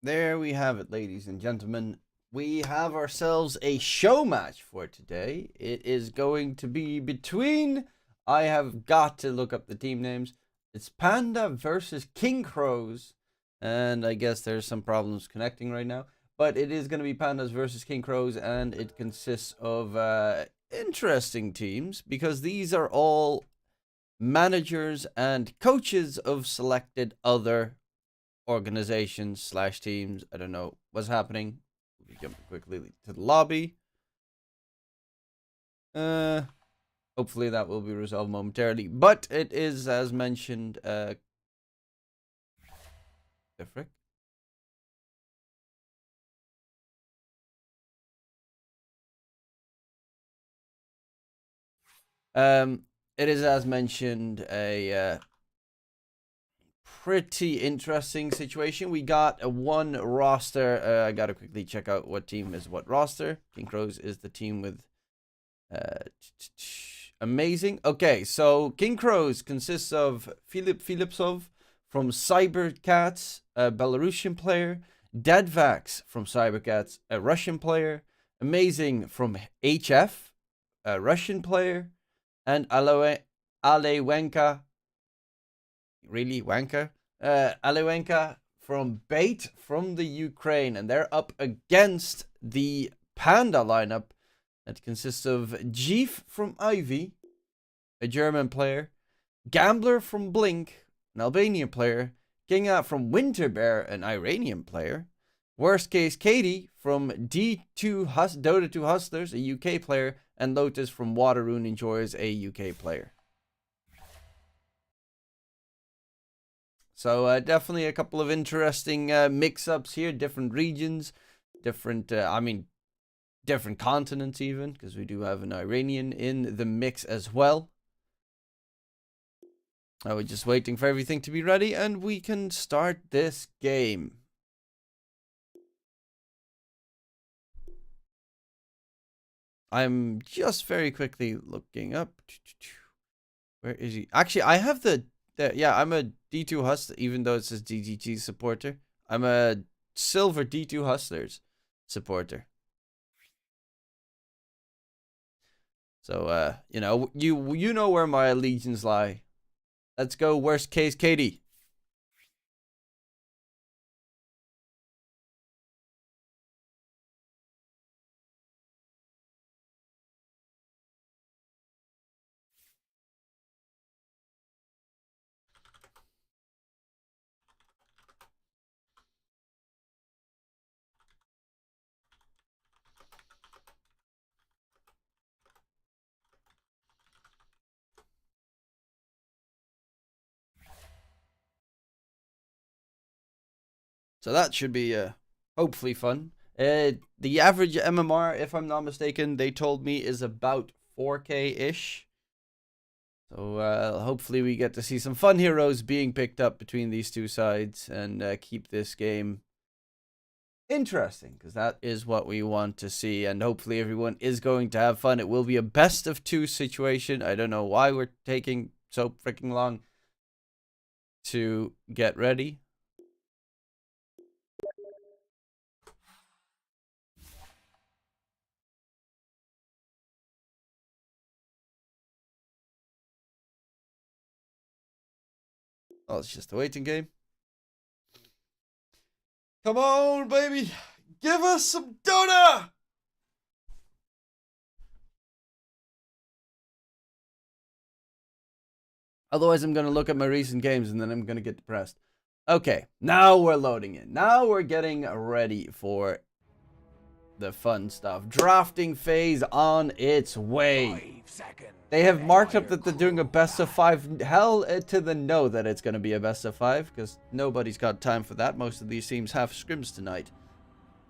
There we have it, ladies and gentlemen. We have ourselves a show match for today. It is going to be between, I have got to look up the team names. It's Panda versus King Crows. And I guess there's some problems connecting right now. But it is going to be Pandas versus King Crows, and it consists of interesting teams because these are all managers and coaches of selected other organizations slash teams. I don't know what's happening. We jump quickly to the lobby. Hopefully that will be resolved momentarily. But it is, as mentioned, the frick. It is, as mentioned, a pretty interesting situation. We got a one roster. I gotta quickly check out what team is what roster. King Crows is the team with amazing. Okay, so King Crows consists of Filip Filipsov from Cybercats, a Belarusian player, Deadvax from Cybercats, a Russian player, Amazing from HF, a Russian player, and Alewenka, really Wanka? Alewenka from Bait from the Ukraine, and they're up against the Panda lineup that consists of Jeef from Ivy, a German player, Gambler from Blink, an Albanian player, Kinga from Winterbear, an Iranian player, Worst Case Katie from Dota 2 Hustlers, a UK player, and Lotus from Waterroon Enjoys, a UK player. So definitely a couple of interesting mix-ups here, different regions, different continents even, because we do have an Iranian in the mix as well. We're just waiting for everything to be ready, and we can start this game. I'm just very quickly looking up. Where is he? Actually, I have I'm a D2 Hustler, even though it says DGG supporter. I'm a silver D2 Hustlers supporter. So, you know where my allegiance lie. Let's go, Worst Case Katie. So that should be hopefully fun. The average MMR, if I'm not mistaken, they told me is about 4K-ish. So hopefully we get to see some fun heroes being picked up between these two sides and keep this game interesting, because that is what we want to see, and hopefully everyone is going to have fun. It will be a best of 2 situation. I don't know why we're taking so freaking long to get ready. Oh, it's just a waiting game. Come on, baby. Give us some Dota. Otherwise, I'm going to look at my recent games and then I'm going to get depressed. Okay, now we're loading in. Now we're getting ready for the fun stuff. Drafting phase on its way. They have marked up that they're doing a best of 5. Hell to the no that it's going to be a best of 5, because nobody's got time for that. Most of these teams have scrims tonight.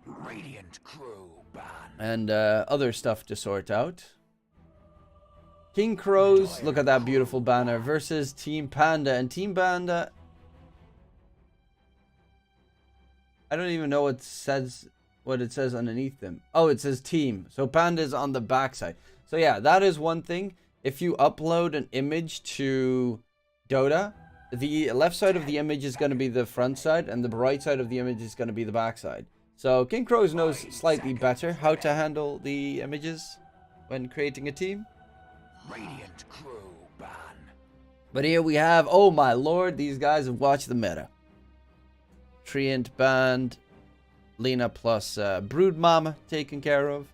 Radiant crew ban. And other stuff to sort out. King Crows, look at that beautiful banner, versus Team Panda. And Team Panda, I don't even know what it says underneath them. Oh, it says team. So Panda is on the backside. So yeah, that is one thing. If you upload an image to Dota, the left side of the image is going to be the front side, and the right side of the image is going to be the back side. So King Crows knows slightly better how to handle the images when creating a team. Radiant crew ban. But here we have, oh my lord, these guys have watched the meta. Treant banned, Lena plus Brood Mama taken care of.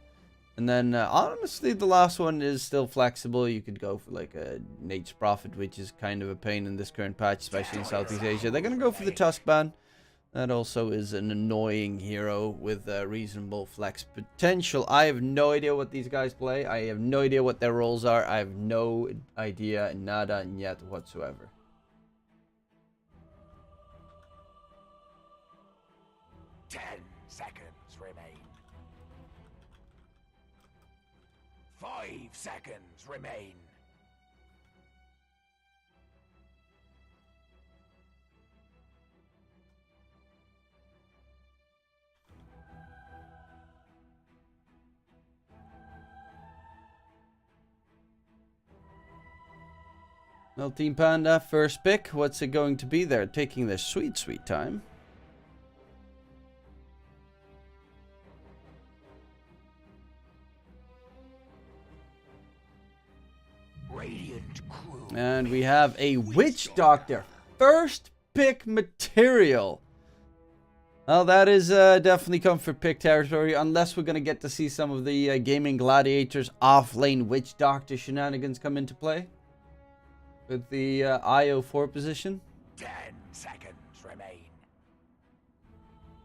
And then, honestly, the last one is still flexible. You could go for like a Nate's Prophet, which is kind of a pain in this current patch, especially in Southeast Asia. They're going to go for the Tusk ban. That also is an annoying hero with reasonable flex potential. I have no idea what these guys play. I have no idea what their roles are. I have no idea, nada, yet whatsoever. Seconds remain. Well, Team Panda, first pick. What's it going to be? They're taking their sweet, sweet time. And we have a Witch Doctor. First pick material. Well, that is definitely comfort pick territory. Unless we're going to get to see some of the Gaming Gladiators off-lane Witch Doctor shenanigans come into play. With the IO4 position. 10 seconds remain.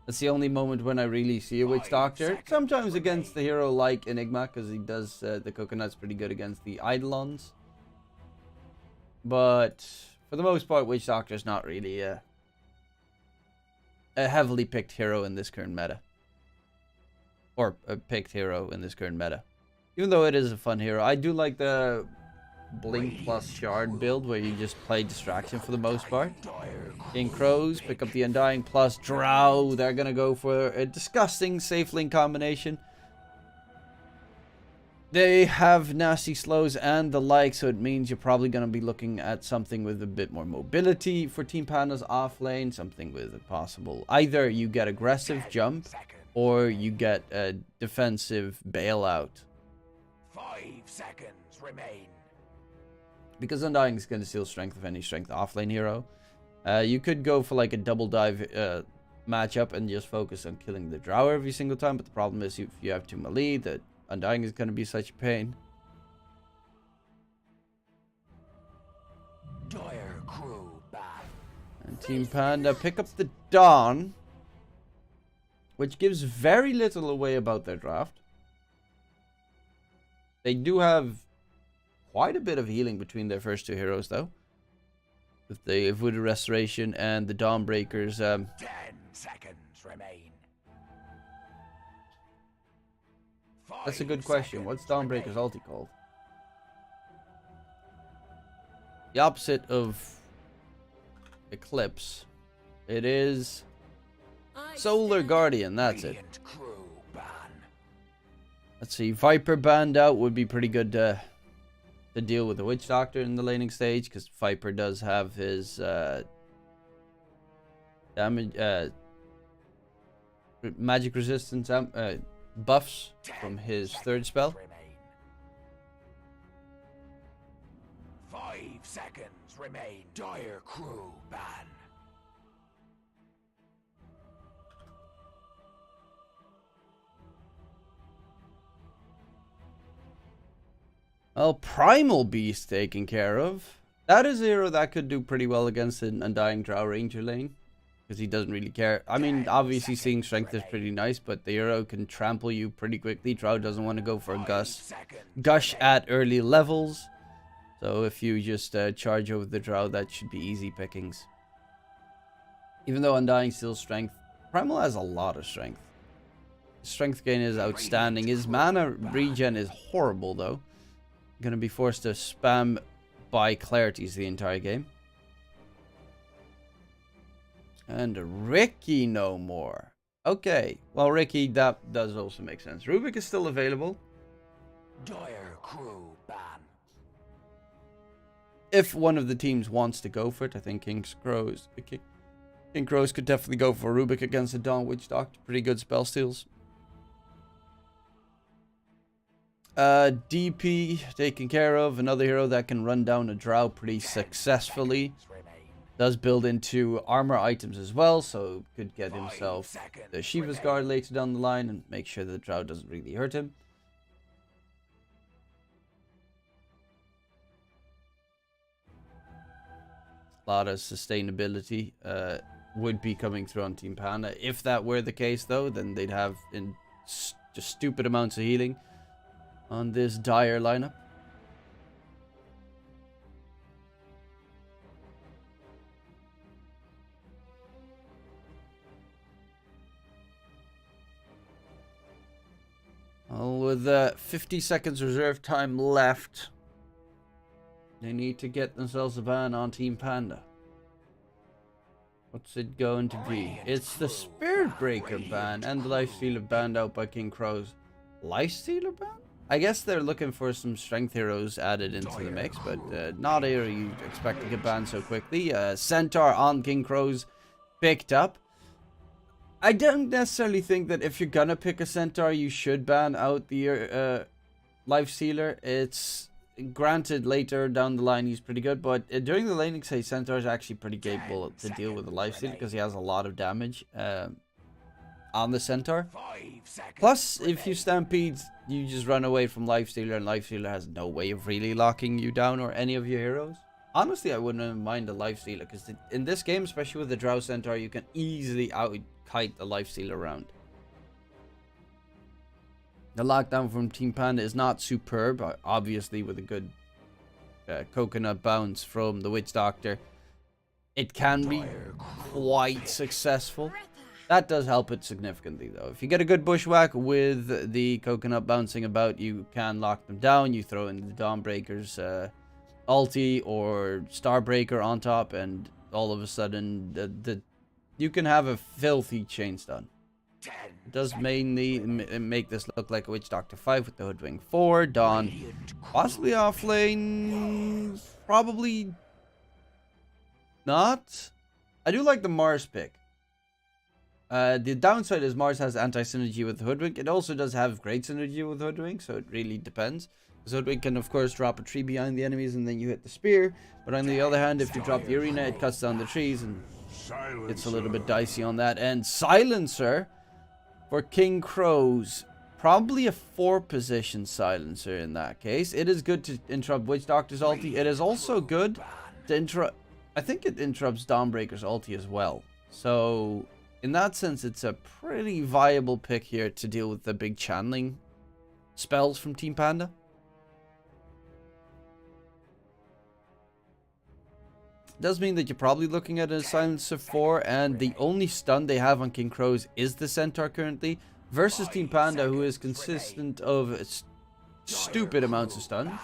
That's the only moment when I really see a Witch Doctor. Sometimes against the hero like Enigma, because he does the coconuts pretty good against the Eidolons. But for the most part, Witch Doctor is not really a heavily picked hero in this current meta. Or a picked hero in this current meta. Even though it is a fun hero. I do like the Blink plus Shard build where you just play Distraction for the most part. King Crows, pick up the Undying plus Drow. They're going to go for a disgusting safe link combination. They have nasty slows and the like, so it means you're probably going to be looking at something with a bit more mobility for Team Panda's off lane. Something with a possible... Either you get aggressive jump or you get a defensive bailout. 5 seconds remain. Because Undying is going to steal strength of any strength offlane hero. You could go for like a double dive matchup and just focus on killing the Drow every single time. But the problem is if you have two melee, that Undying is going to be such a pain. Dire crew back. And Team Panda pick up the Dawn. Which gives very little away about their draft. They do have quite a bit of healing between their first two heroes, though. With the Voodoo Restoration and the Dawnbreakers. 10 seconds remain. That's a good question. What's Dawnbreaker's ulti called? The opposite of Eclipse. It is Solar Guardian. That's it. Let's see. Viper banned out would be pretty good to deal with the Witch Doctor in the laning stage, because Viper does have his damage, magic resistance buffs from his third spell. 5 seconds remain. Dire crew ban. Well, Primal Beast taken care of. That is a hero that could do pretty well against an Undying Drow Ranger lane. Because he doesn't really care. I mean, obviously seeing strength is pretty nice, but the hero can trample you pretty quickly. Drow doesn't want to go for a gush at early levels. So if you just charge over the Drow, that should be easy pickings. Even though Undying steals strength, Primal has a lot of strength. Strength gain is outstanding. His mana regen is horrible, though. Gonna be forced to spam by Clarities the entire game. And Ricky no more. Okay. Well, Ricky, that does also make sense. Rubik is still available. Dire crew ban. if one of the teams wants to go for it. I think King Crows could definitely go for Rubik against the Dawn Witch Doctor. Pretty good spell steals. DP taken care of. Another hero that can run down a Drow pretty successfully. Does build into armor items as well, so could get himself the Shiva's Guard later down the line and make sure that the Drow doesn't really hurt him. A lot of sustainability would be coming through on Team Panda. If that were the case, though, then they'd have just stupid amounts of healing on this dire lineup. Well, with 50 seconds reserve time left, they need to get themselves a ban on Team Panda. What's it going to be? It's the Spirit Breaker ban and the Lifestealer banned out by King Crow's. Lifestealer ban? I guess they're looking for some strength heroes added into the mix, but not a hero you'd expect to get banned so quickly. Centaur on King Crow's picked up. I don't necessarily think that if you're gonna pick a Centaur, you should ban out the Lifestealer. It's granted later down the line he's pretty good, but during the laning phase, Centaur is actually pretty capable to deal with the Lifestealer because he has a lot of damage on the Centaur. Plus, if you stampede, you just run away from Lifestealer, and Lifestealer has no way of really locking you down or any of your heroes. Honestly, I wouldn't mind a Lifestealer because in this game, especially with the Drow Centaur, you can easily out-kite the Lifestealer around. The lockdown from Team Panda is not superb, obviously with a good coconut bounce from the Witch Doctor. It can be quite successful. That does help it significantly, though. If you get a good bushwhack with the coconut bouncing about, you can lock them down. You throw in the Dawnbreaker's ulti or Starbreaker on top, and all of a sudden, you can have a filthy chain stun. It does mainly make this look like a Witch Doctor 5 with the Hoodwing 4. Dawn possibly off lane. Probably not. I do like the Mars pick. The downside is Mars has anti-synergy with Hoodwink. It also does have great synergy with Hoodwink, so it really depends. Because Hoodwink can, of course, drop a tree behind the enemies and then you hit the spear. But on the other hand, if you drop the arena, it cuts down the trees and it's a little bit dicey on that. And Silencer for King Crows. Probably a 4-position Silencer in that case. It is good to interrupt Witch Doctor's ulti. It is also good to interrupt... I think it interrupts Dawnbreaker's ulti as well. So... in that sense, it's a pretty viable pick here to deal with the big channeling spells from Team Panda. It does mean that you're probably looking at a Silencer 4, and the only stun they have on King Crows is the Centaur currently, versus Team Panda, who is consistent of stupid amounts of stun.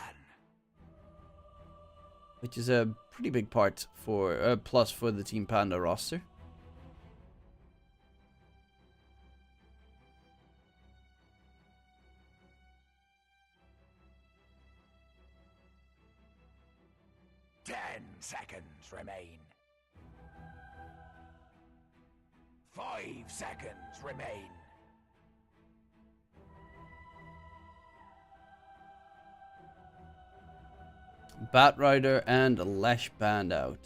Which is a pretty big part for, plus for the Team Panda roster. Seconds remain. 5 seconds remain. Batrider and Lesh banned out.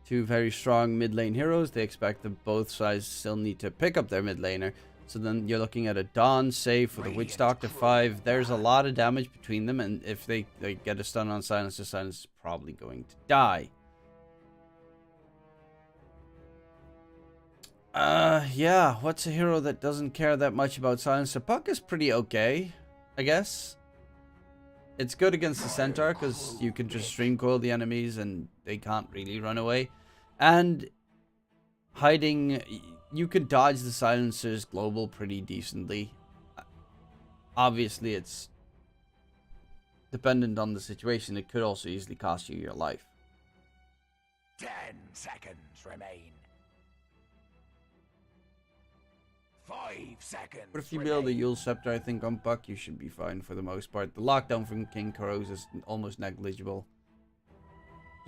Two very strong mid lane heroes. They expect that both sides still need to pick up their mid laner. So then you're looking at a Dawn save for the Witch Doctor 5. There's a lot of damage between them, and if they get a stun on Silencer, Silencer is probably going to die. Yeah, what's a hero that doesn't care that much about Silencer? Puck is pretty okay, I guess. It's good against the Centaur, because you can just stream coil the enemies, and they can't really run away. And hiding... you could dodge the Silencer's global pretty decently. Obviously, it's dependent on the situation. It could also easily cost you your life. 10 seconds remain. 5 seconds. But if you build a Yule Scepter, I think on Buck, you should be fine for the most part. The lockdown from King Crows is almost negligible.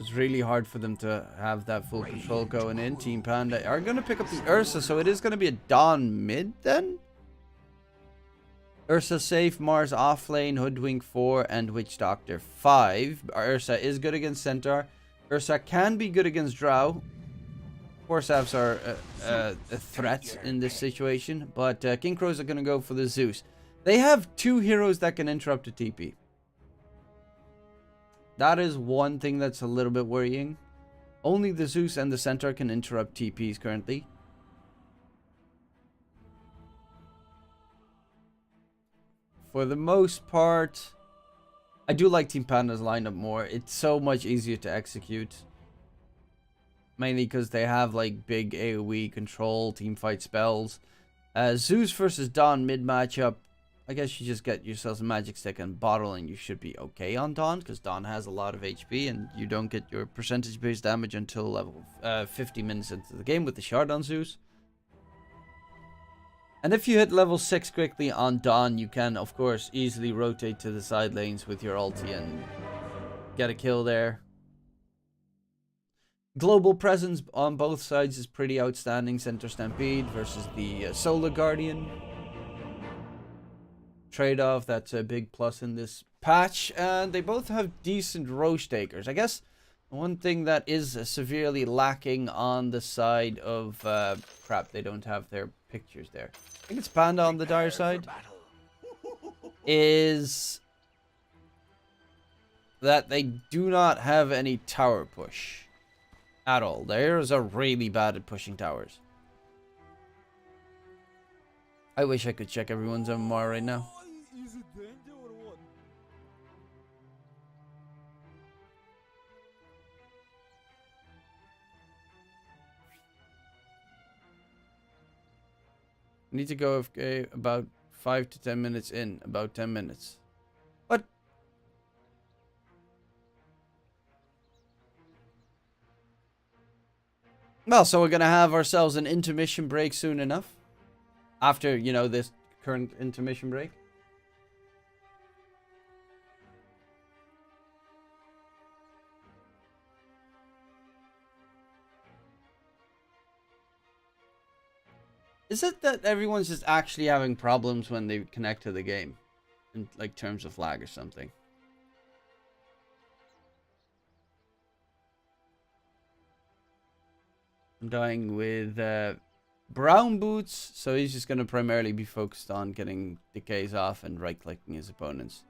It's really hard for them to have that full control going in. Team Panda are going to pick up the Ursa, so it is going to be a Dawn mid then. Ursa safe, Mars off lane, Hoodwink 4, and Witch Doctor 5. Ursa is good against Centaur. Ursa can be good against Drow. Forsaps are a threat in this situation, but King Crows are going to go for the Zeus. They have 2 heroes that can interrupt a TP. That is one thing that's a little bit worrying. Only the Zeus and the Centaur can interrupt TPs currently. For the most part, I do like Team Panda's lineup more. It's so much easier to execute. Mainly because they have like big AoE control, teamfight spells. Zeus versus Dawn mid matchup. I guess you just get yourselves a magic stick and bottle and you should be okay on Dawn. Because Dawn has a lot of HP and you don't get your percentage based damage until level 50 minutes into the game with the shard on Zeus. And if you hit level 6 quickly on Dawn, you can, of course, easily rotate to the side lanes with your ulti and get a kill there. Global presence on both sides is pretty outstanding. Centaur Stampede versus the Solar Guardian. Trade-off, that's a big plus in this patch. And they both have decent Roche takers. I guess one thing that is severely lacking on the side of... crap, they don't have their pictures there. I think it's Panda on the dire side. Is that they do not have any tower push at all. Theirs are really bad at pushing towers. I wish I could check everyone's MMR right now. Is it danger or what? I need to go about 5 to 10 minutes in. About 10 minutes. What? Well, so we're going to have ourselves an intermission break soon enough. After, you know, this current intermission break. Is it that everyone's just actually having problems when they connect to the game? In, like, terms of lag or something? I'm dying with Brown Boots, so he's just going to primarily be focused on getting decays off and right-clicking his opponents.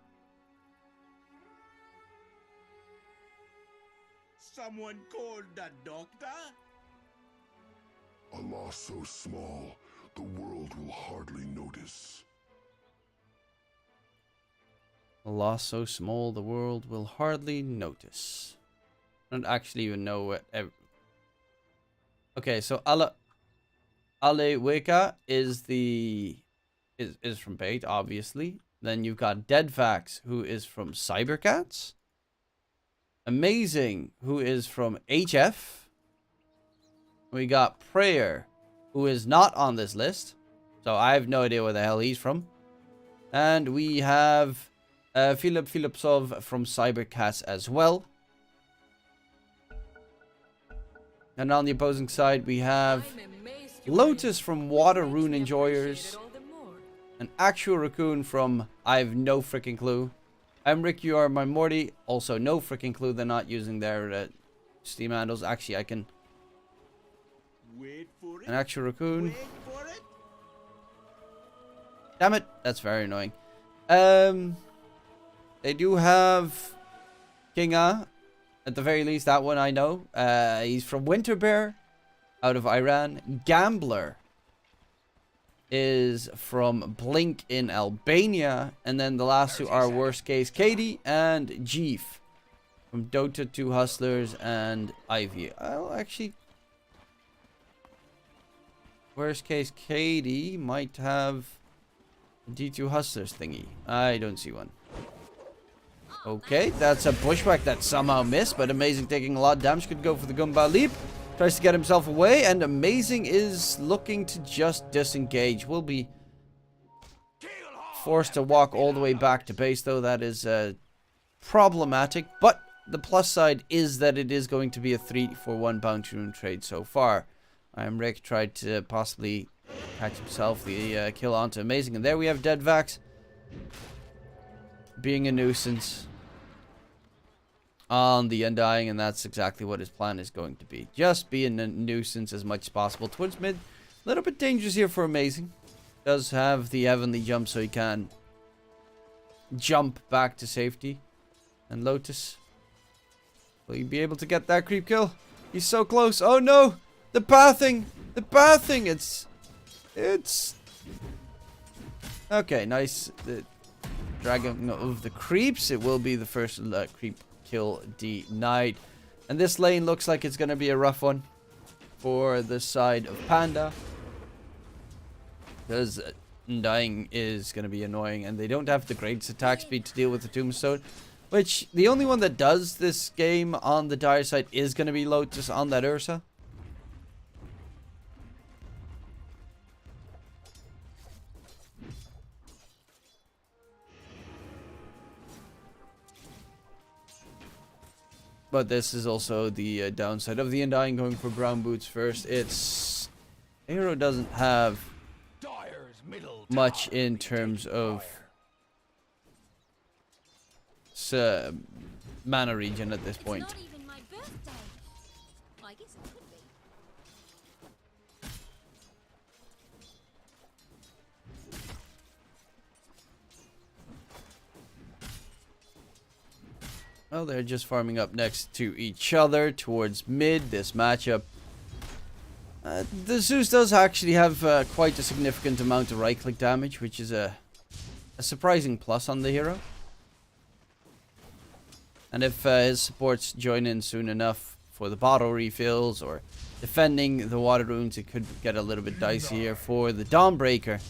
Someone called the doctor? A loss so small, the world will hardly notice. A loss so small, the world will hardly notice. I don't actually even know what... Okay, so Aleweka is is from Bait, obviously. Then you've got Deadfax, who is from Cybercats. Amazing, who is from HF. We got Prayer, who is not on this list. So I have no idea where the hell he's from. And we have Philipsov from Cybercats as well. And on the opposing side, we have Lotus from Water Rune Enjoyers. An actual Raccoon from I have no freaking clue. Emric, you are my Morty. Also, no freaking clue. They're not using their Steam handles. Actually, I can... Wait for it. An actual Raccoon. Wait for it. Damn it. That's very annoying. They do have Kinga. At the very least, that one I know. He's from Winter Bear, out of Iran. Gambler is from Blink in Albania. And then the last two are Worst Case Katie and Jeef from Dota 2 Hustlers and Ivy. I'll actually... Worst Case Katie might have a D2 Hustlers thingy. I don't see one. Okay, that's a pushback that somehow missed, but Amazing taking a lot of damage. Could go for the Gumball Leap. Tries to get himself away, and Amazing is looking to just disengage. Will be forced to walk all the way back to base, though. That is problematic, but the plus side is that it is going to be a 3-for-1 bounty rune trade so far. Rick tried to possibly catch himself the kill onto Amazing. And there we have Dead Vax being a nuisance on the Undying. And that's exactly what his plan is going to be. Just being a nuisance as much as possible towards mid. A little bit dangerous here for Amazing. Does have the heavenly jump so he can jump back to safety. And Lotus, will he be able to get that creep kill? He's so close. Oh no! The pathing! The pathing! It's... Okay, nice. The dragon of the creeps. It will be the first creep kill denied. And this lane looks like it's going to be a rough one for the side of Panda. Because dying is going to be annoying. And they don't have the greatest attack speed to deal with the Tombstone. Which, the only one that does this game on the dire side is going to be Lotus on that Ursa. But this is also the downside of the Undying going for brown boots first. It's... Hero doesn't have much in terms of mana regen at this point. Not even my birthday. I guess it could be. Well, they're just farming up next to each other towards mid. This matchup. The Zeus does actually have quite a significant amount of right-click damage, which is a surprising plus on the hero. And if his supports join in soon enough for the bottle refills or defending the water runes, it could get a little bit dicey here for the Dawnbreaker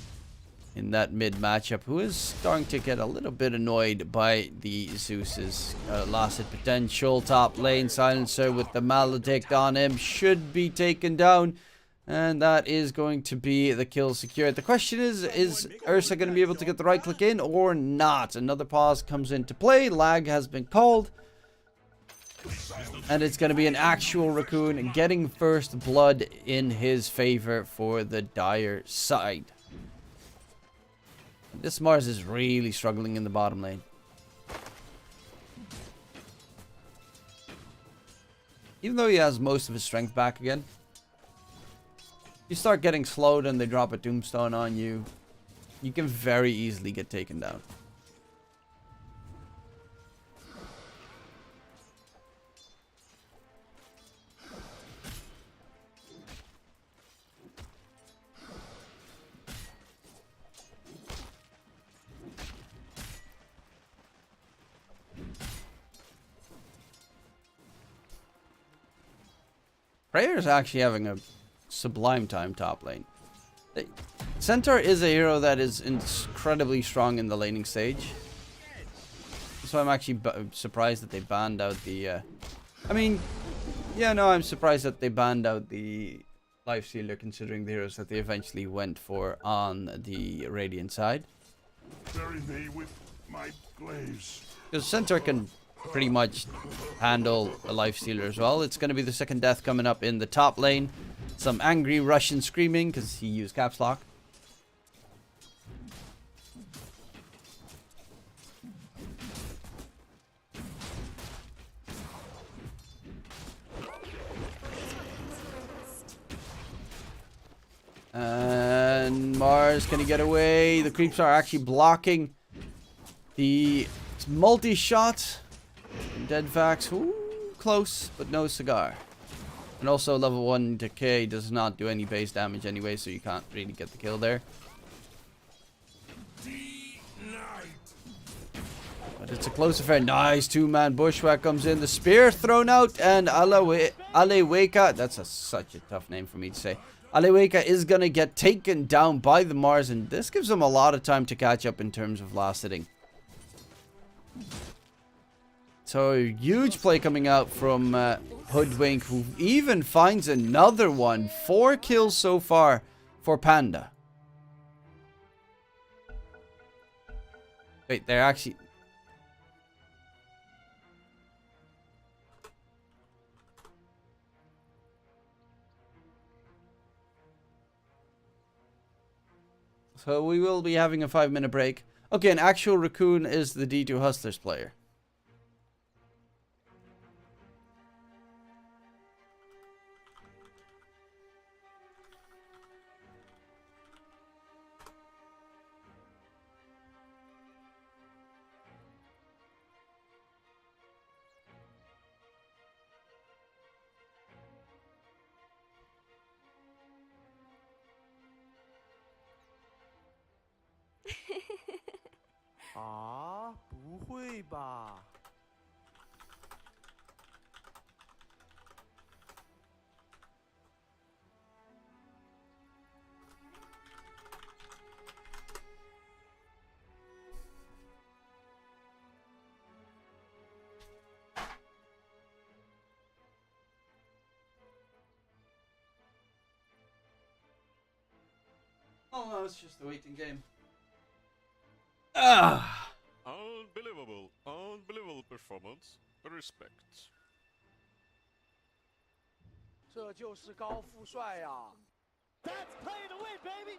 in that mid matchup, who is starting to get a little bit annoyed by the Zeus's lost potential. Top lane Silencer with the Maledict on him should be taken down. And that is going to be the kill secured. The question is Ursa going to be able to get the right click in or not? Another pause comes into play. Lag has been called. And it's going to be an actual Raccoon getting first blood in his favor for the dire side. This Mars is really struggling in the bottom lane. Even though he has most of his strength back again. You start getting slowed and they drop a tombstone on you, you can very easily get taken down. Prayer's actually having a sublime time top lane. Centaur is a hero that is incredibly strong in the laning stage. So I'm actually surprised that they banned out the... I'm surprised that they banned out the Lifestealer considering the heroes that they eventually went for on the Radiant side. Bury me with my glaives. Because Centaur can pretty much handle a Lifestealer as well. It's going to be the second death coming up in the top lane. Some angry Russian screaming because he used caps lock. And Mars, can he get away? The creeps are actually blocking the multi-shot. Dead Vax, ooh, close, but no cigar. And also level 1 decay does not do any base damage anyway, so you can't really get the kill there. But it's a close affair. Nice two-man bushwhack comes in. The spear thrown out, and Aleweka, that's such a tough name for me to say. Aleweka is going to get taken down by the Mars, and this gives him a lot of time to catch up in terms of last hitting. So, huge play coming out from Hoodwink, who even finds another one. 4 kills so far for Panda. Wait, they're actually... So we will be having a 5-minute break. Okay, an actual raccoon is the D2 Hustlers player. Ah, 不会吧？ Oh no, it's just a waiting game. Ah! Unbelievable, unbelievable performance. Respect. 这就是高富帅呀！That's play to win, baby.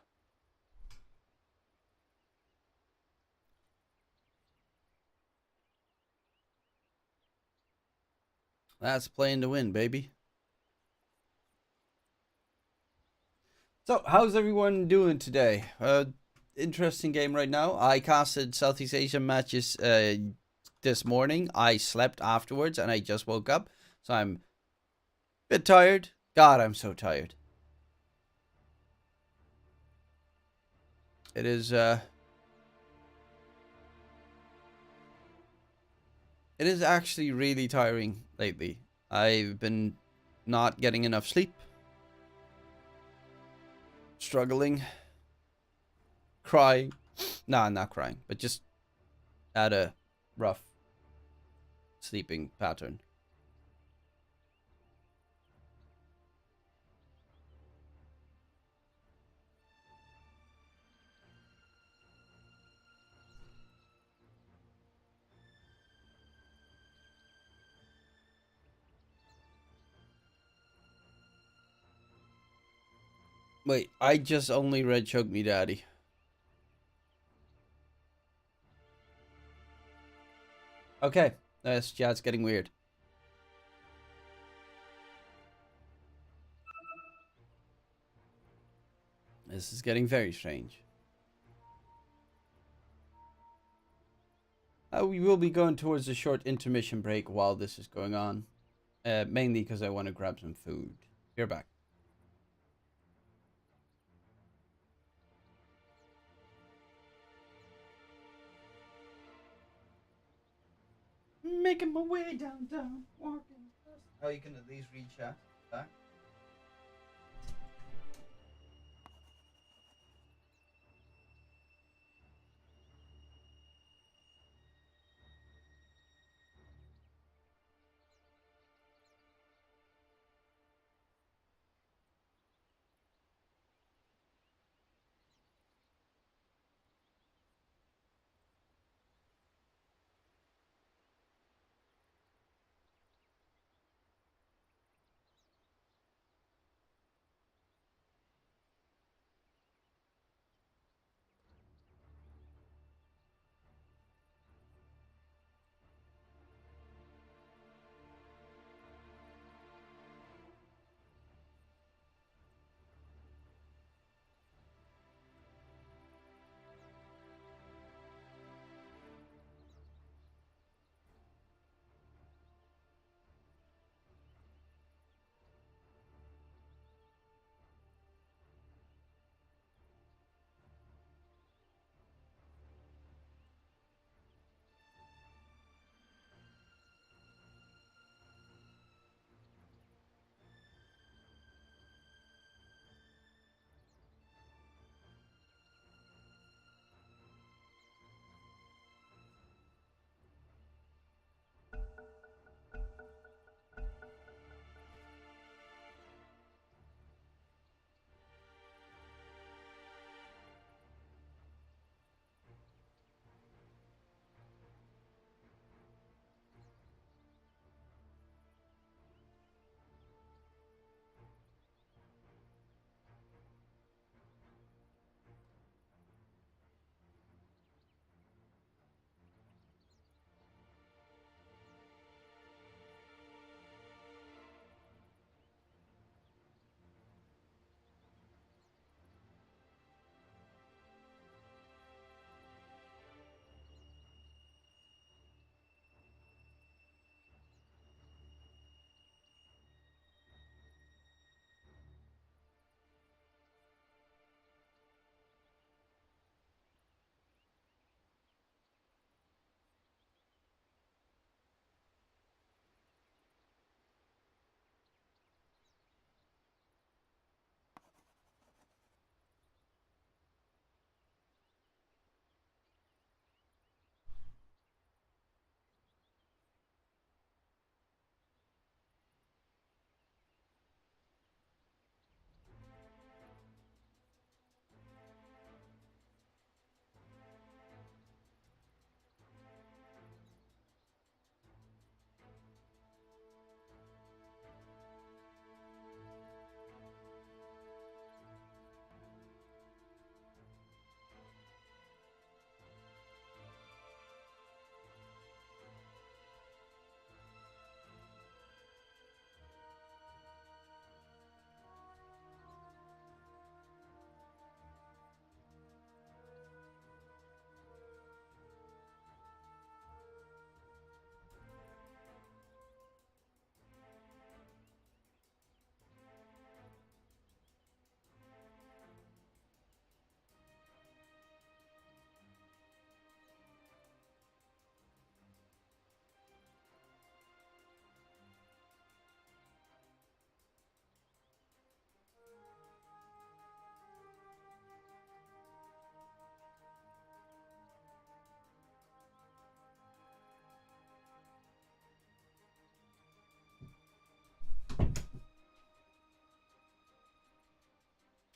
That's playing to win, baby. So, how's everyone doing today? Interesting game right now. I casted Southeast Asian matches this morning. I slept afterwards and I just woke up. So I'm a bit tired. God, I'm so tired. It is actually really tiring lately. I've been not getting enough sleep. Struggling. Crying. Nah, not crying, but just had a rough sleeping pattern. Wait, I just only read Choke Me Daddy. Okay, this chat's getting weird. This is getting very strange. We will be going towards a short intermission break while this is going on. Mainly because I want to grab some food. You're back. Making my way downtown, walking. Oh, you can at least read chat back.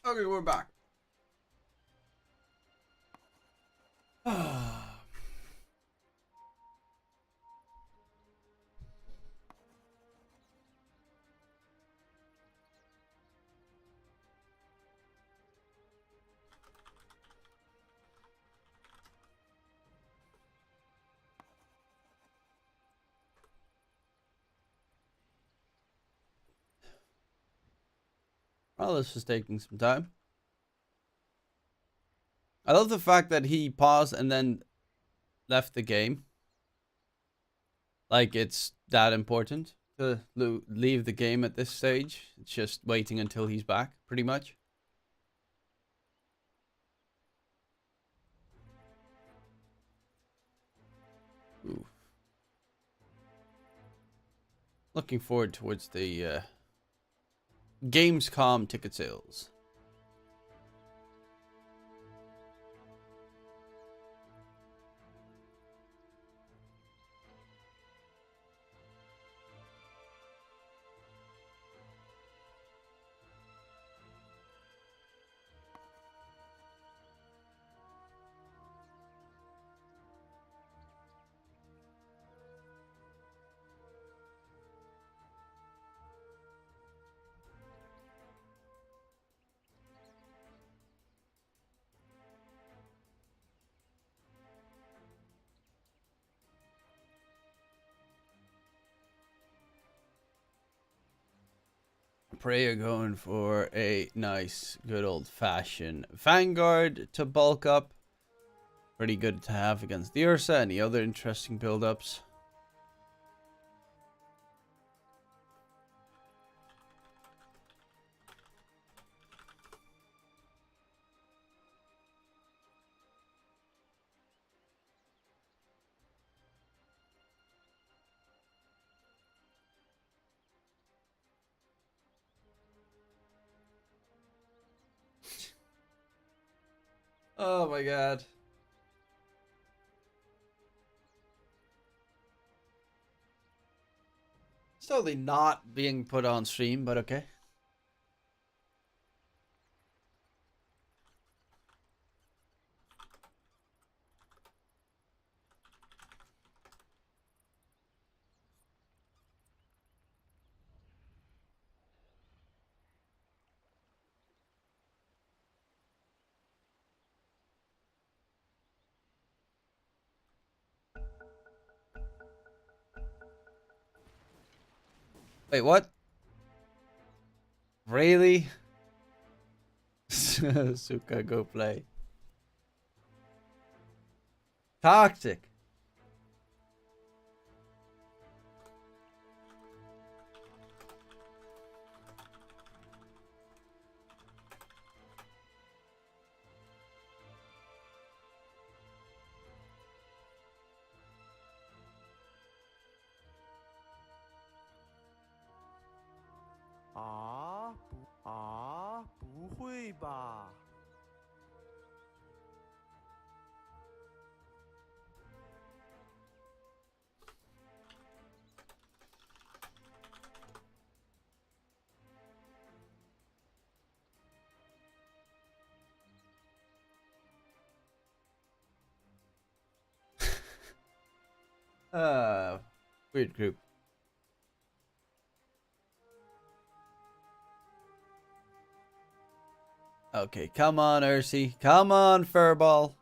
Okay, we're back. Well, this is taking some time. I love the fact that he paused and then left the game. Like it's that important to leave the game at this stage. It's just waiting until he's back, pretty much. Ooh. Looking forward towards the Gamescom ticket sales. Prayer going for a nice, good old-fashioned Vanguard to bulk up. Pretty good to have against the Ursa. Any other interesting build-ups? Oh my god. It's totally not being put on stream, but okay. Wait, what? Really? Suka, go play. Toxic. Ah, 不会吧？Weird group. Okay, come on, Ursi. Come on, Furball.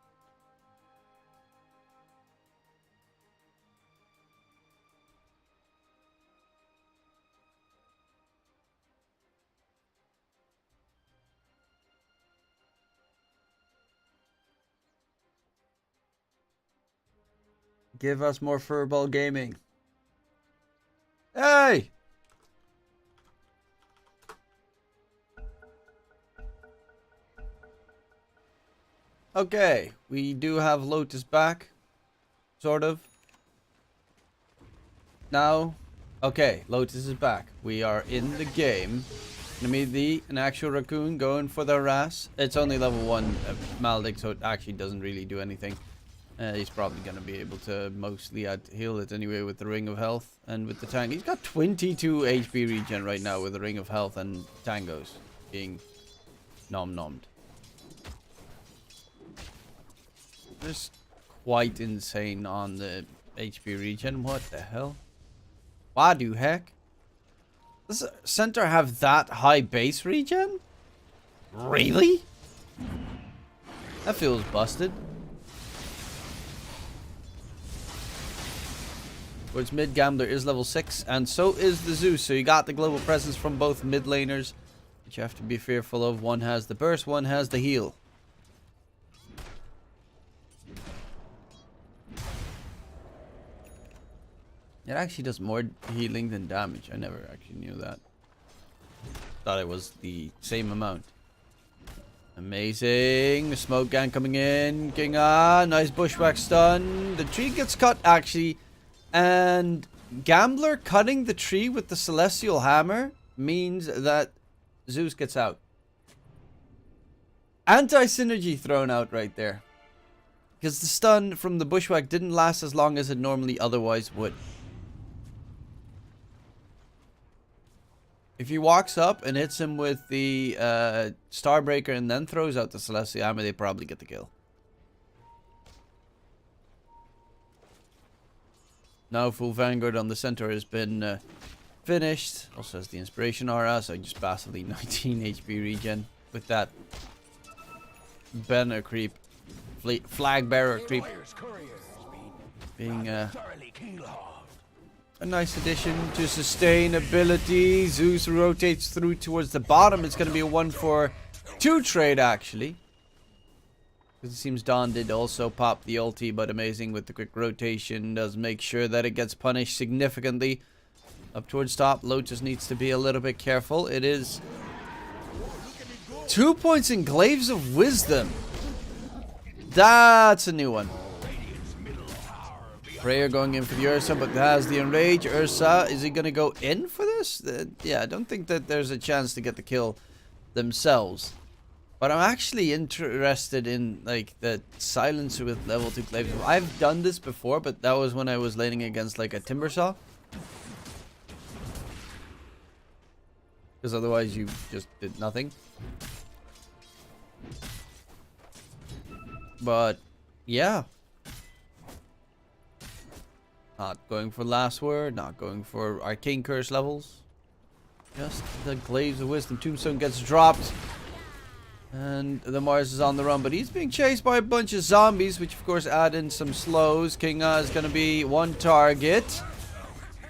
Give us more Furball gaming. Hey! Okay, we do have Lotus back. Sort of. Now, okay, Lotus is back. We are in the game. Immediately, an actual raccoon going for the harass. It's only level 1 Maldic, so it actually doesn't really do anything. He's probably going to be able to mostly heal it anyway with the Ring of Health and with the tank. He's got 22 HP regen right now with the Ring of Health and Tangos being nom nommed. Just quite insane on the HP regen. What the hell? Why do heck? Does the center have that high base regen? Really? That feels busted. Towards mid, Gambler is level 6, and so is the Zeus. So you got the global presence from both mid laners, which you have to be fearful of. One has the burst, one has the heal. It actually does more healing than damage. I never actually knew that. Thought it was the same amount. Amazing. The smoke gang coming in. Ginga. Nice bushwhack stun. The tree gets cut actually. And Gambler cutting the tree with the Celestial Hammer means that Zeus gets out. Anti-synergy thrown out right there. Because the stun from the bushwhack didn't last as long as it normally otherwise would. If he walks up and hits him with the Starbreaker and then throws out the Celestial Hammer, they probably get the kill. Now full Vanguard on the center has been finished. Also has the Inspiration Aura, so just passively 19 HP regen with that banner creep. Flag bearer creep being a nice addition to sustainability. Zeus rotates through towards the bottom. It's going to be a 1-for-2 trade actually. Because it seems Dawn did also pop the ulti, but amazing with the quick rotation. Does make sure that it gets punished significantly. Up towards top, Lotus needs to be a little bit careful. It is 2 points in Glaives of Wisdom. That's a new one. Prayer going in for the Ursa, but has the Enrage. Ursa, is he going to go in for this? Yeah, I don't think that there's a chance to get the kill themselves. But I'm actually interested in like the silencer with level 2 Glaives. I've done this before, but that was when I was laning against like a Timbersaw. Because otherwise you just did nothing. But yeah. Not going for last word, not going for Arcane Curse levels. Just the Glaives of Wisdom. Tombstone gets dropped. And the Mars is on the run, but he's being chased by a bunch of zombies, which of course add in some slows. Kinga is going to be one target.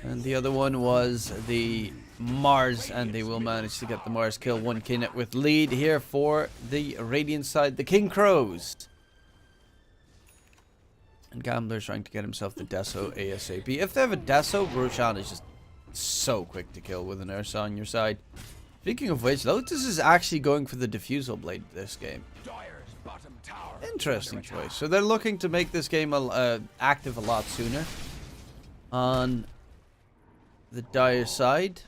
And the other one was the Mars, and they will manage to get the Mars kill. 1 Kinnet with lead here for the Radiant side, the King Crows. And Gambler's trying to get himself the Deso ASAP. If they have a Deso, Roshan is just so quick to kill with an Ursa on your side. Speaking of which, Lotus is actually going for the Diffusal Blade this game. Interesting choice. So they're looking to make this game active a lot sooner. On the Dire side,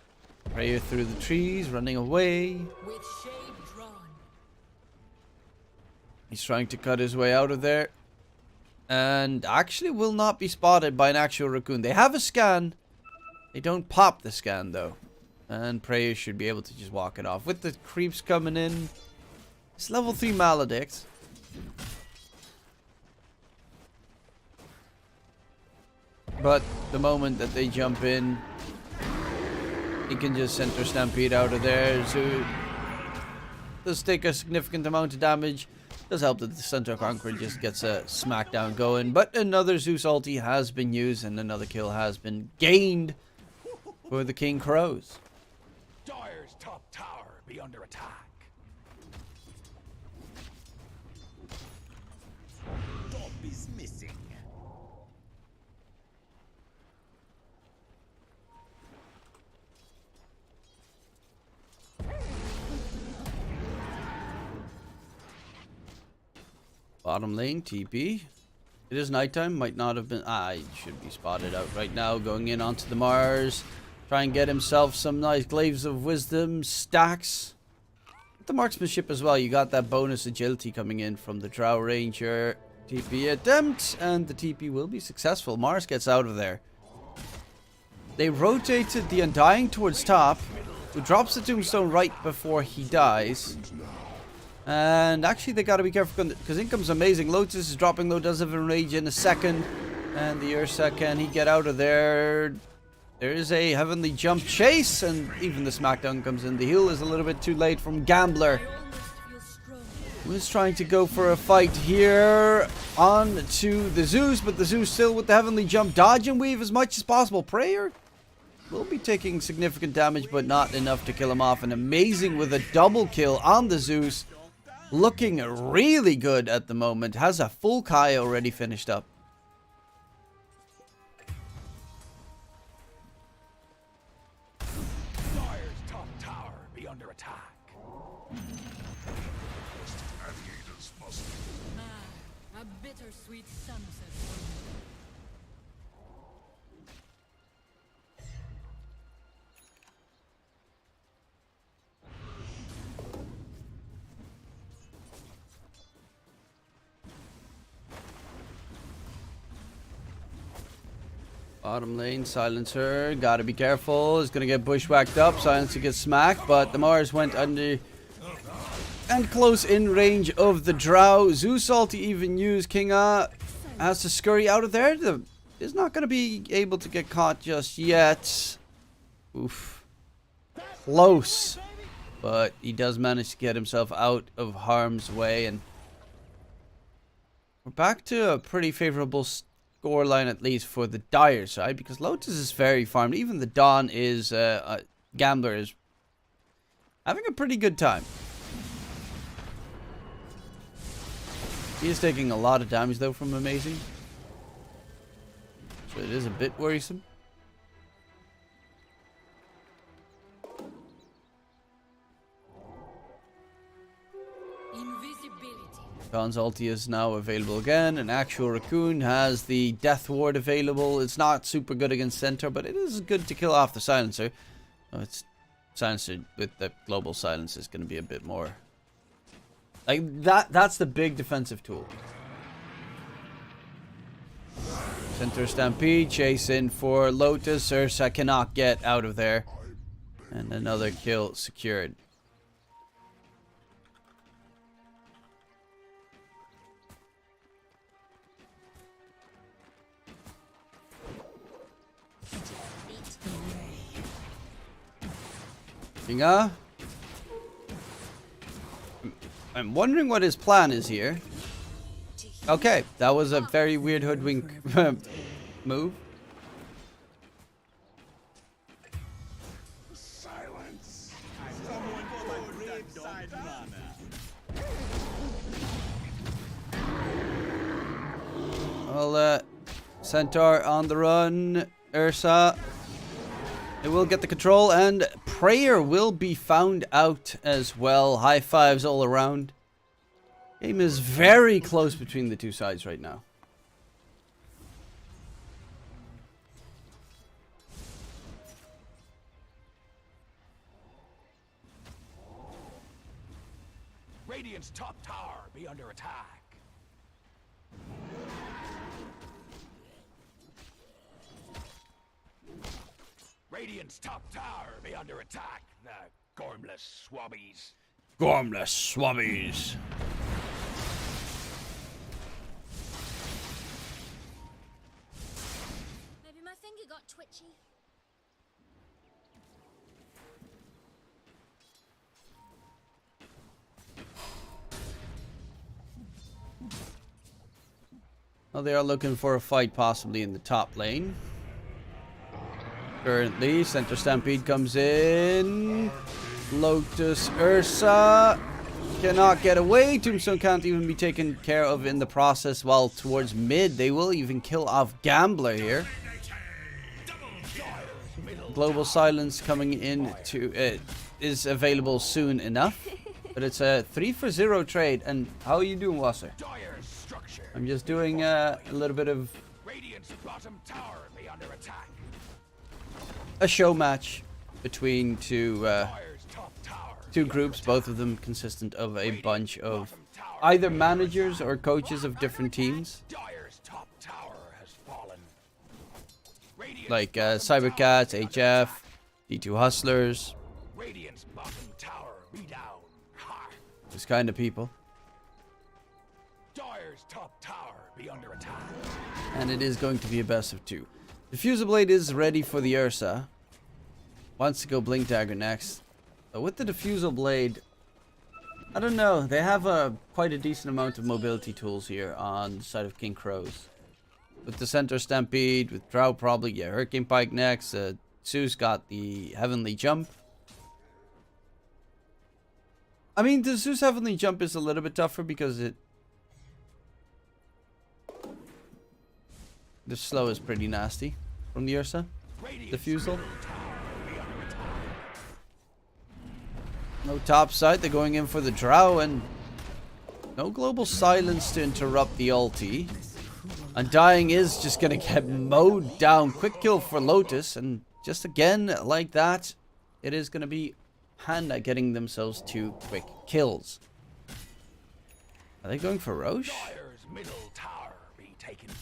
Prayer through the trees, running away. With shade drawn. He's trying to cut his way out of there. And actually will not be spotted by an actual raccoon. They have a scan. They don't pop the scan though. And Prayer should be able to just walk it off. With the creeps coming in. It's level 3 Maledict. But the moment that they jump in, he can just center Stampede out of there. So does take a significant amount of damage. Does help that the Center Conqueror just gets a smackdown going. But another Zeus ulti has been used and another kill has been gained for the King Crows. Dire's top tower be under attack. Top is missing. Bottom lane, TP. It is nighttime, might not have been... he should be spotted out right now. Going in onto the Mars. Try and get himself some nice Glaives of Wisdom stacks. The marksmanship as well. You got that bonus agility coming in from the Drow Ranger. TP attempt, and the TP will be successful. Mars gets out of there. They rotated the Undying towards top, who drops the Tombstone right before he dies. And actually, they gotta be careful because income's amazing. Lotus is dropping low, does have a rage in a second. And the Ursa, can he get out of there? There is a heavenly jump chase, and even the smackdown comes in. The heal is a little bit too late from Gambler, who is trying to go for a fight here on to the Zeus, but the Zeus still with the heavenly jump. Dodge and weave as much as possible. Prayer will be taking significant damage, but not enough to kill him off. And amazing with a double kill on the Zeus. Looking really good at the moment. Has a full Kai already finished up. Dire's top tower be under attack. Gladiators must A bittersweet sunset. Bottom lane, Silencer, gotta be careful. Is gonna get bushwhacked up. Silencer gets smacked, but the Mars went under and close in range of the Drow. Zeus ulti even used. Kinga has to scurry out of there. Is not gonna be able to get caught just yet. Oof. Close. But he does manage to get himself out of harm's way, and we're back to a pretty favorable scoreline, at least for the Dire side, because Lotus is very farmed. Even the Dawn is Gambler is having a pretty good time. He is taking a lot of damage though from Amazing, so it is a bit worrisome. Dawn's ulti is now available again. An actual Raccoon has the Death Ward available. It's not super good against Centaur, but it is good to kill off the Silencer. Oh, it's Silencer with the global silence is going to be a bit more like that. That's the big defensive tool. Centaur Stampede, chase in for Lotus. Ursa cannot get out of there. And another kill secured. Kinga. I'm wondering what his plan is here. Okay, that was a very weird hoodwink move. silence. Well, Centaur on the run. Ursa. It will get the control, and Prayer will be found out as well. High fives all around. Game is very close between the two sides right now. Radiant's top tower be under attack. Radiant's top tower be under attack. The gormless swabbies. Gormless swabbies. Maybe my finger got twitchy. Well, they are looking for a fight possibly in the top lane. Currently, Centaur Stampede comes in. Lotus Ursa cannot get away. Tombstone can't even be taken care of in the process. While towards mid, they will even kill off Gambler here. Global Silence coming in to is available soon enough. But it's a 3-for-0 trade. And how are you doing, Wasser? Dire's structure. I'm just doing a little bit of Radiant's bottom tower be under attack. a show match between two Dire's top tower. two groups, both of them consistent of a bunch of either managers or coaches of different teams, Dire's top tower has fallen. Radiant's like bottom Cybercats, tower be under HF, attack. D2 Hustlers. Radiant's bottom tower be down. Ha! Lotus kind of people. Dire's top tower be under attack. And it is going to be a best of 2. The Diffusal Blade is ready for the Ursa. Wants to go Blink Dagger next. But with the Diffusal Blade, I don't know. They have quite a decent amount of mobility tools here on the side of King Crows. With the Centaur Stampede, with Drow probably, yeah, Hurricane Pike next. Zeus got the Heavenly Jump. I mean, the Zeus Heavenly Jump is a little bit tougher because the slow is pretty nasty from the Ursa. Diffusal. No top side, they're going in for the Drow, and no Global Silence to interrupt the ulti. Undying is just going to get mowed down. Quick kill for Lotus, and just again, like that, it is going to be Panda getting themselves 2 quick kills. Are they going for Roche?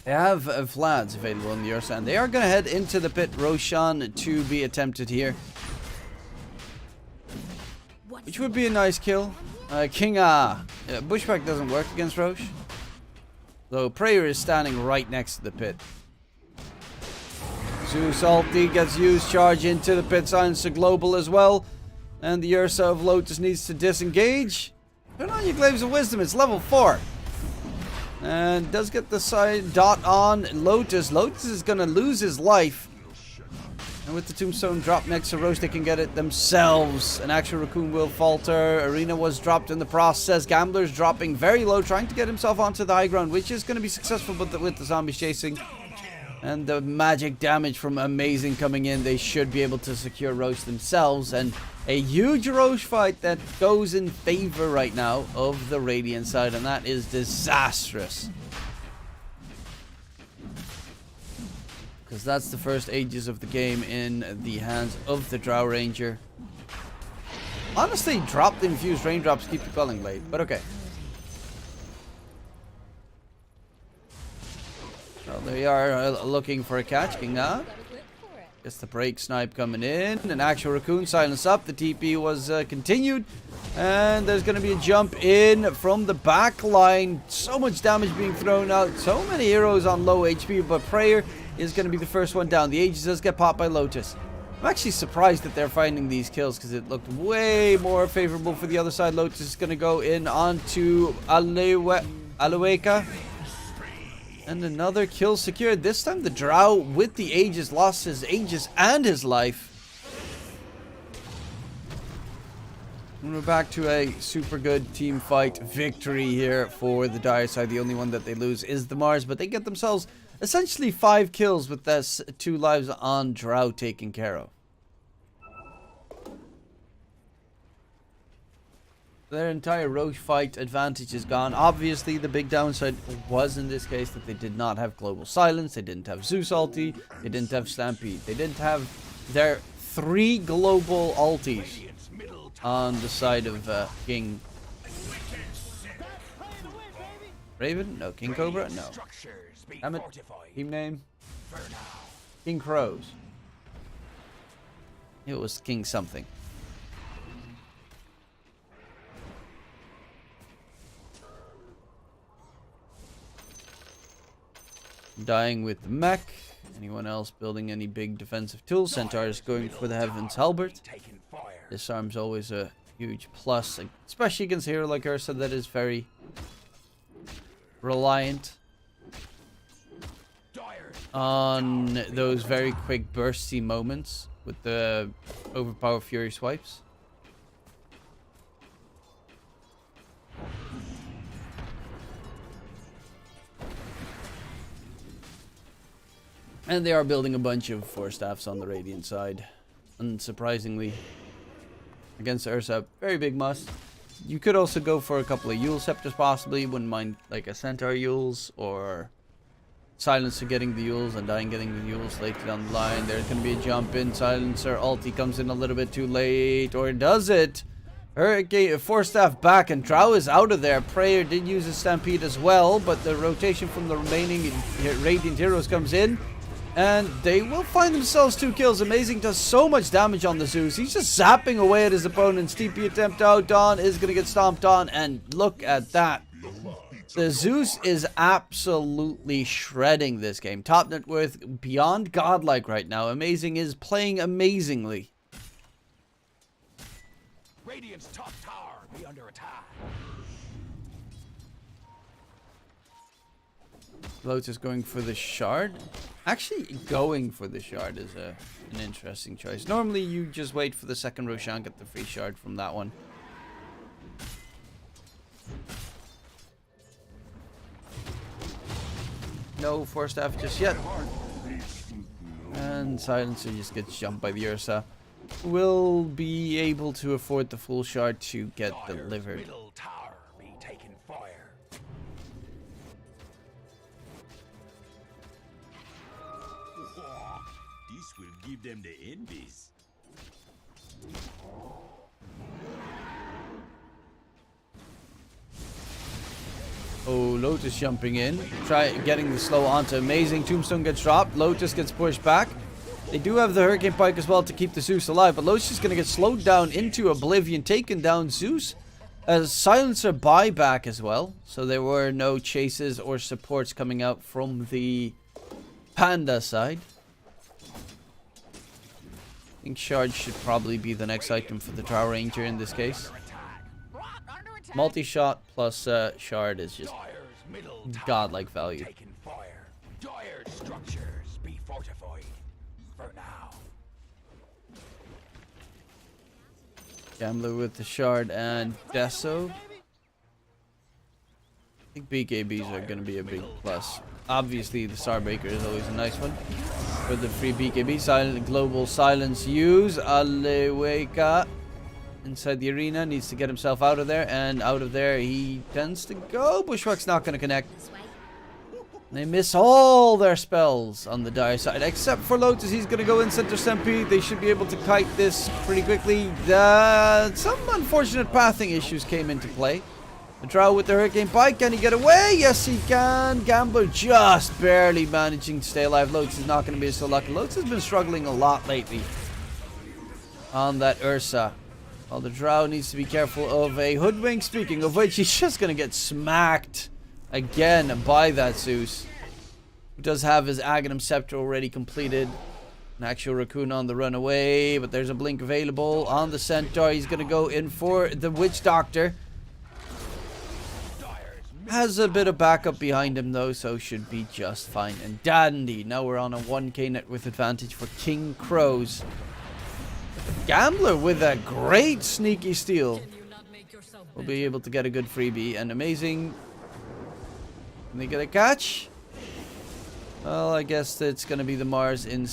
They have Vlads available in the Ursa, and they are going to head into the pit. Roshan to be attempted here, which would be a nice kill. King Bushback doesn't work against Roche, though Prayer is standing right next to the pit. Zeus ulti gets used, charge into the pit, silence to global as well, and the Ursa of Lotus needs to disengage. Turn on your Glaives of Wisdom, it's level 4. And does get the side dot on Lotus. Lotus is going to lose his life. And with the Tombstone drop next to Roche, they can get it themselves. An actual Raccoon will falter. Arena was dropped in the process. Gambler's dropping very low, trying to get himself onto the high ground, which is going to be successful, but with the zombies chasing. And the magic damage from Amazing coming in, they should be able to secure Roche themselves. And a huge Roche fight that goes in favor right now of the Radiant side, and that is disastrous. Because that's the first ages of the game in the hands of the Drow Ranger. Honestly, drop the Infused Raindrops, keep the Quelling Blade, but okay. Well, they are looking for a catch. King gets the break snipe coming in. An actual Raccoon, silence up. The TP was continued. And there's going to be a jump in from the back line. So much damage being thrown out. So many heroes on low HP, but Prayer is going to be the first one down. The Aegis does get popped by Lotus. I'm actually surprised that they're finding these kills because it looked way more favorable for the other side. Lotus is going to go in onto Alueka. And another kill secured. This time the Drow with the Aegis lost his Aegis and his life. And we're back to a super good team fight victory here for the Dire side. The only one that they lose is the Mars, but they get themselves essentially 5 kills with this 2 lives on Drow taken care of. Their entire Roche fight advantage is gone. Obviously, the big downside was in this case that they did not have Global Silence. They didn't have Zeus ulti. They didn't have Stampede. They didn't have their 3 global ultis on the side of King Raven? No. King Cobra? No. Damn it. Team name? King Crows. It was King something. Dying with the mech. Anyone else building any big defensive tools? Centaur is going for the Heaven's Halberd. Disarm's always a huge plus, especially against a hero like Ursa that is very reliant on those very quick bursty moments with the overpower fury swipes. And they are building a bunch of 4 staffs on the Radiant side. Unsurprisingly, against Ursa, very big must. You could also go for a couple of Yule Scepters possibly. Wouldn't mind like a Centaur Yules or Silencer getting the Yules and Dying getting the Yules later down the line. There's going to be a jump in. Silencer ulti comes in a little bit too late. Or does it? Hurricane, 4 staff back, and Drow is out of there. Prayer did use a Stampede as well, but the rotation from the remaining Radiant heroes comes in. And they will find themselves 2 kills. Amazing does so much damage on the Zeus. He's just zapping away at his opponents. TP attempt out. Dawn is going to get stomped on. And look at that. The Zeus is absolutely shredding this game. Top net worth beyond godlike right now. Amazing is playing amazingly. Radiant's top tower be under attack. Lotus going for the shard. Actually, going for the shard is an interesting choice. Normally, you just wait for the second Roshan, get the free shard from that one. No Force Staff just yet. And Silencer just gets jumped by the Ursa. Will be able to afford the full shard to get delivered. Middle tower be taking fire. This will give them the envies. Oh, Lotus jumping in. Try getting the slow onto Amazing. Tombstone gets dropped. Lotus gets pushed back. They do have the Hurricane Pike as well to keep the Zeus alive. But Lotus is going to get slowed down into Oblivion. Taken down Zeus. As Silencer buyback as well. So there were no chases or supports coming out from the Panda side. I think Shard should probably be the next item for the Drow Ranger in this case. Multi-shot plus Shard is just godlike value. Taking fire. Dire structures be fortified. For now. Gambler with the Shard and Deso. I think BKBs are going to be a big plus. Obviously, the Starbreaker is always a nice one. For the free BKB, silent global silence use. Aleweka inside the arena needs to get himself out of there, and out of there he tends to go. Bushwhack's not going to connect. They miss all their spells on the dire side, except for Lotus. He's going to go in center Stampede. They should be able to kite this pretty quickly. Some unfortunate pathing issues came into play. The Drow with the Hurricane Pike. Can he get away? Yes, he can. Gambler just barely managing to stay alive. Lotus is not going to be so lucky. Lotus has been struggling a lot lately on that Ursa. Well, the Drow needs to be careful of a Hoodwink. Speaking of which, he's just going to get smacked again by that Zeus. Who does have his Aghanim Scepter already completed. An actual Raccoon on the run away, but there's a blink available on the Centaur. He's going to go in for the Witch Doctor. Has a bit of backup behind him though, so should be just fine and dandy. Now we're on a 1k net worth advantage for King Crows. Gambler with a great sneaky steal will be able to get a good freebie. And Amazing, can they get a catch? Well, I guess it's going to be the Mars in...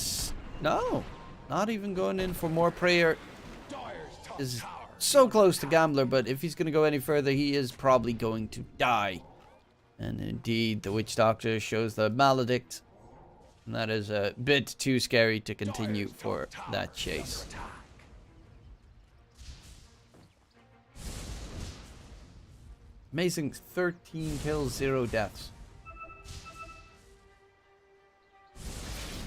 No, not even going in for more prayer. Is so close to Gambler, but if he's going to go any further, he is probably going to die. And indeed, the Witch Doctor shows the Maledict. And that is a bit too scary to continue for that chase. Amazing, 13 kills, 0 deaths.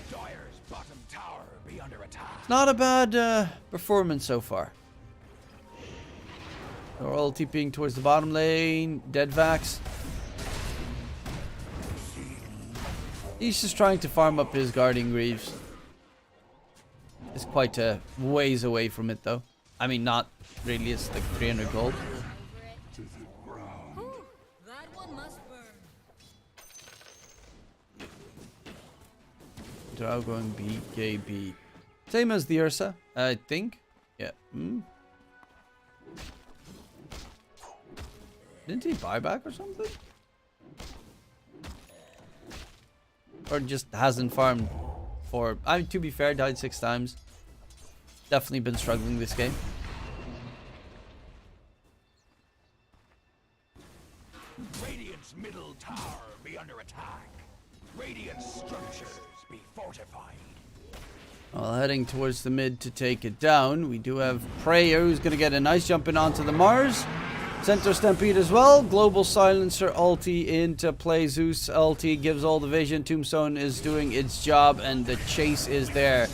Dire's bottom tower be under attack. Not a bad performance so far. They're all TPing towards the bottom lane. Deadvax. He's just trying to farm up his Guardian Greaves. It's quite a ways away from it though. I mean, not really, it's like 300 gold. That one must burn. Drow going BKB. Same as the Ursa, I think. Yeah. Didn't he buy back or something? Or just hasn't farmed for... I mean, to be fair, died 6 times. Definitely been struggling this game. Radiant's middle tower be under attack. Radiant structures be fortified. Well, heading towards the mid to take it down. We do have Prayer who's going to get a nice jump in onto the Mars. Center Stampede as well. Global Silencer ulti into play. Zeus ulti gives all the vision. Tombstone is doing its job and the chase is there.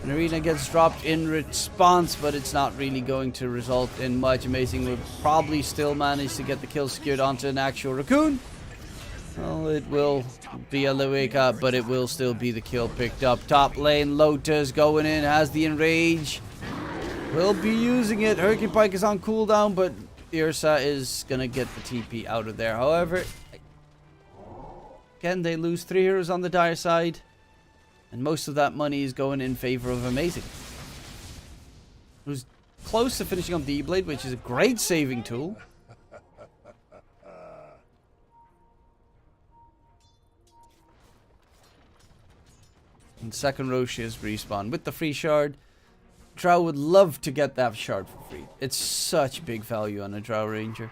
An arena gets dropped in response, but it's not really going to result in much. Amazing will probably still manage to get the kill secured onto an actual raccoon. Well, it will be a Luika, but it will still be the kill picked up. Top lane, Lotus going in, has the enrage. Will be using it. Hurricane Pike is on cooldown, but Ursa is going to get the TP out of there. However, again, they lose 3 heroes on the dire side. And most of that money is going in favor of Amazing. Who's close to finishing up the E-Blade, which is a great saving tool. And second Roche is respawn with the free shard. Drow would love to get that shard for free. It's such big value on a Drow Ranger.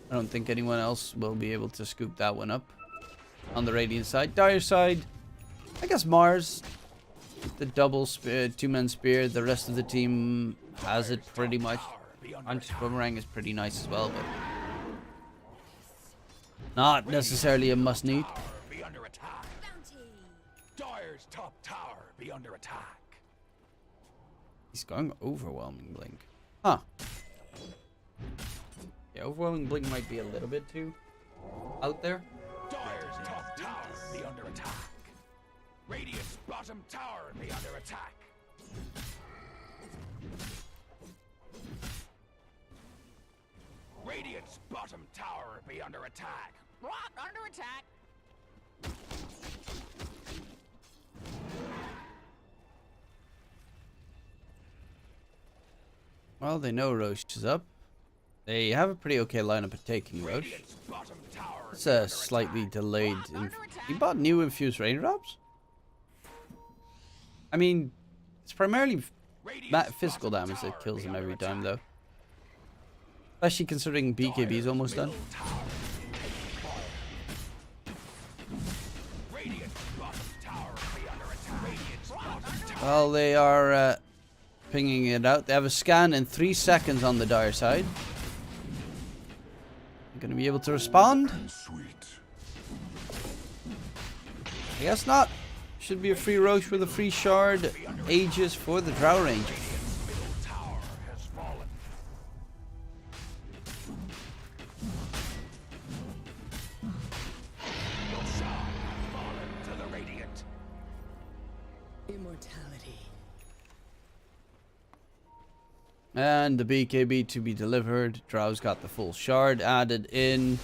I don't think anyone else will be able to scoop that one up. On the Radiant side. Dire side, I guess Mars. The double spear, 2-man spear. The rest of the team has it pretty much. Anti-boomerang is pretty nice as well, but not necessarily a must-need. Be under attack. Dire's top tower be under attack. He's going overwhelming blink. Huh. Yeah, overwhelming blink might be a little bit too out there. Dire's top tower be under attack. Radiant's bottom tower be under attack. Radiant's bottom tower be under attack. What? Under attack? Well, they know Roche is up. They have a pretty okay lineup of taking Roche. Radiant's bottom tower It's a slightly delayed. He bought new infused raindrops? I mean, it's primarily physical damage that kills him every time, though. Especially considering BKB is almost done. Well, they are pinging it out. They have a scan in 3 seconds on the dire side. Gonna be able to respond? Sweet. I guess not. Should be a free Roche with a free shard. Aegis for the Drow Ranger. tower has fallen. Fallen to the Radiant. Immortality. And the BKB to be delivered. Drow's got the full shard added in.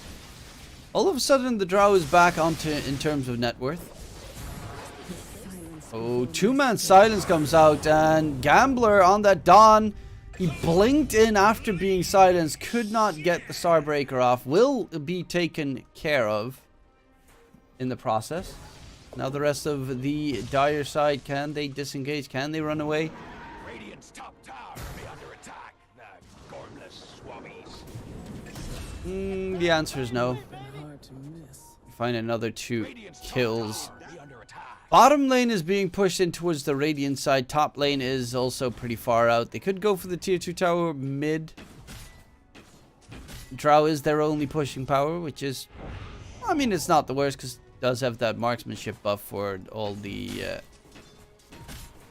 All of a sudden, the Drow is back onto in terms of net worth. Oh, 2-man silence comes out, and Gambler on that Dawn. He blinked in after being silenced, could not get the Starbreaker off. Will be taken care of in the process. Now the rest of the dire side, can they disengage? Can they run away? Radiant's top tower be under attack. The gormless swabbies. The answer is no. Find another 2 kills. Be under attack. Bottom lane is being pushed in towards the Radiant side. Top lane is also pretty far out. They could go for the tier 2 tower mid. Drow is their only pushing power, which is, I mean, it's not the worst because it does have that marksmanship buff for all the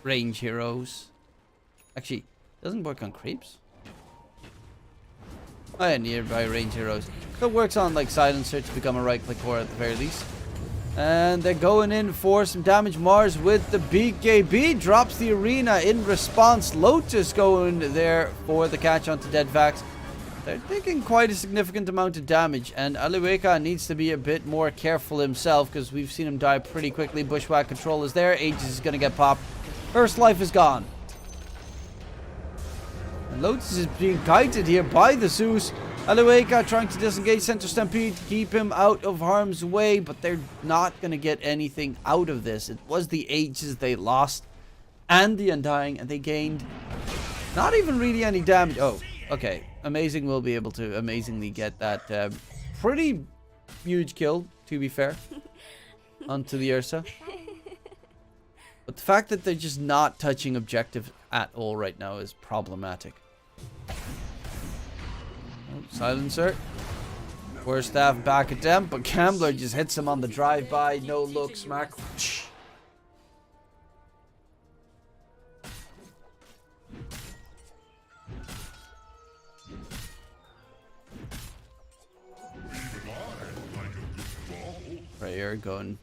range heroes. Actually, it doesn't work on creeps. Oh yeah, nearby range heroes. So it works on like Silencer to become a right click core at the very least. And they're going in for some damage. Mars with the BKB drops the arena in response. Lotus going there for the catch onto Deadvax. They're taking quite a significant amount of damage, and Alueka needs to be a bit more careful himself because we've seen him die pretty quickly. Bushwhack control is there. Aegis is going to get popped. First life is gone. And Lotus is being guided here by the Zeus. Alueka trying to disengage Center Stampede to keep him out of harm's way, but they're not going to get anything out of this. It was the Aegis they lost and the Undying, and they gained not even really any damage. Oh, okay. Amazing will be able to amazingly get that pretty huge kill, to be fair, onto the Ursa. But the fact that they're just not touching objective at all right now is problematic. Silencer. Worst staff back at them, but Gambler just hits him on the drive-by. No look, smack. Prayer going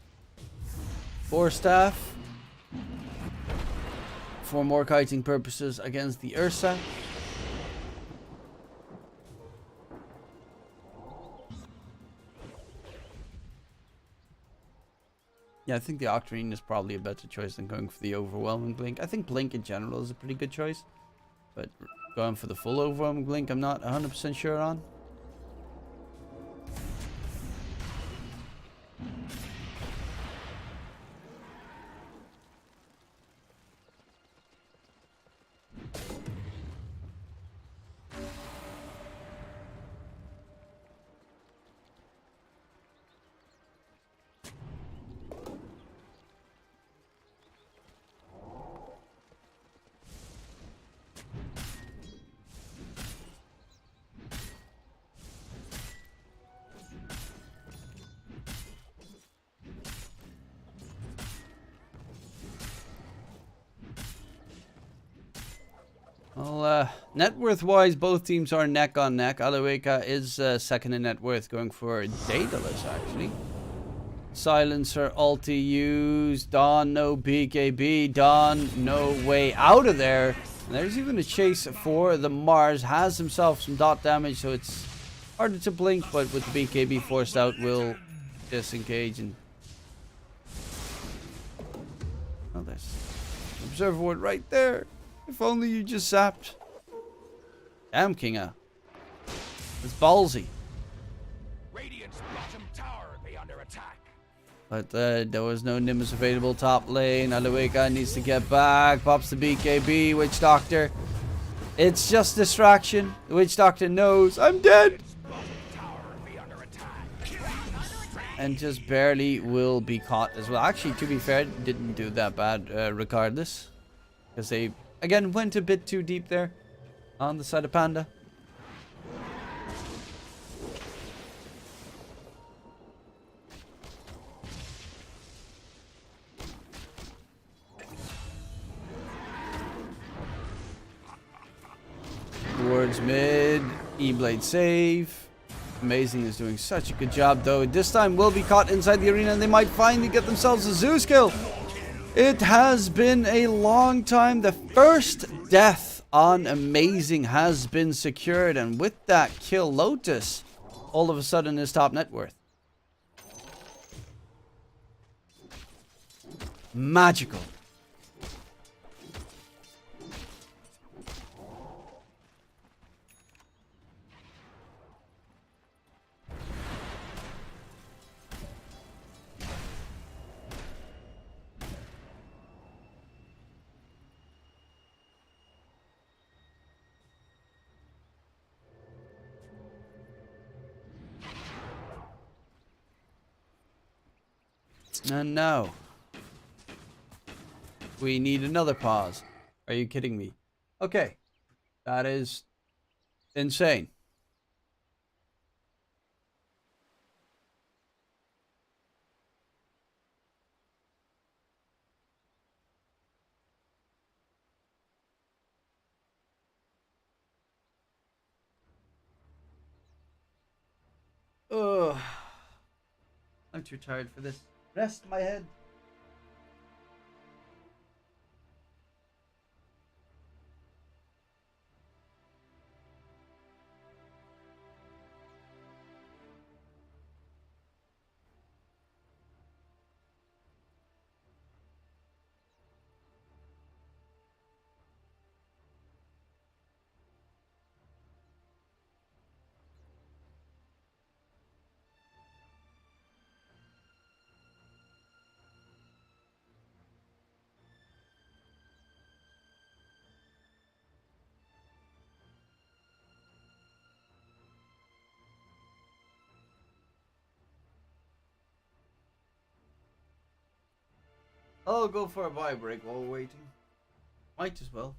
for staff for more kiting purposes against the Ursa. Yeah, I think the Octarine is probably a better choice than going for the overwhelming blink. I think blink in general is a pretty good choice, but going for the full overwhelming blink I'm not 100% sure on. Well, net worth wise, both teams are neck on neck. Aloeka is second in net worth, going for Daedalus actually. Silencer, ulti used. Dawn, no BKB. Dawn, no way out of there. And there's even a chase for the Mars. Has himself some dot damage, so it's harder to blink, but with the BKB forced out, will disengage. And oh, there's observer ward right there. If only you just zapped. Damn, Kinga. It's ballsy. Radiant's bottom tower be under attack. But there was no Nimbus available top lane. Aloeka needs to get back. Pops the BKB. Witch Doctor. It's just distraction. The Witch Doctor knows I'm dead. Bottom tower be under attack. And just barely will be caught as well. Actually, to be fair, didn't do that bad regardless. Because they, again, went a bit too deep there on the side of Panda. Towards mid, E-Blade save. Amazing is doing such a good job though. This time will be caught inside the arena and they might finally get themselves a Zeus kill. It has been a long time. The first death on Amazing has been secured, and with that kill, Lotus all of a sudden is top net worth. Magical. And now we need another pause. Are you kidding me? Okay, that is insane. Ugh. I'm too tired for this. Rest my head. I'll go for a buy break while waiting. Might as well.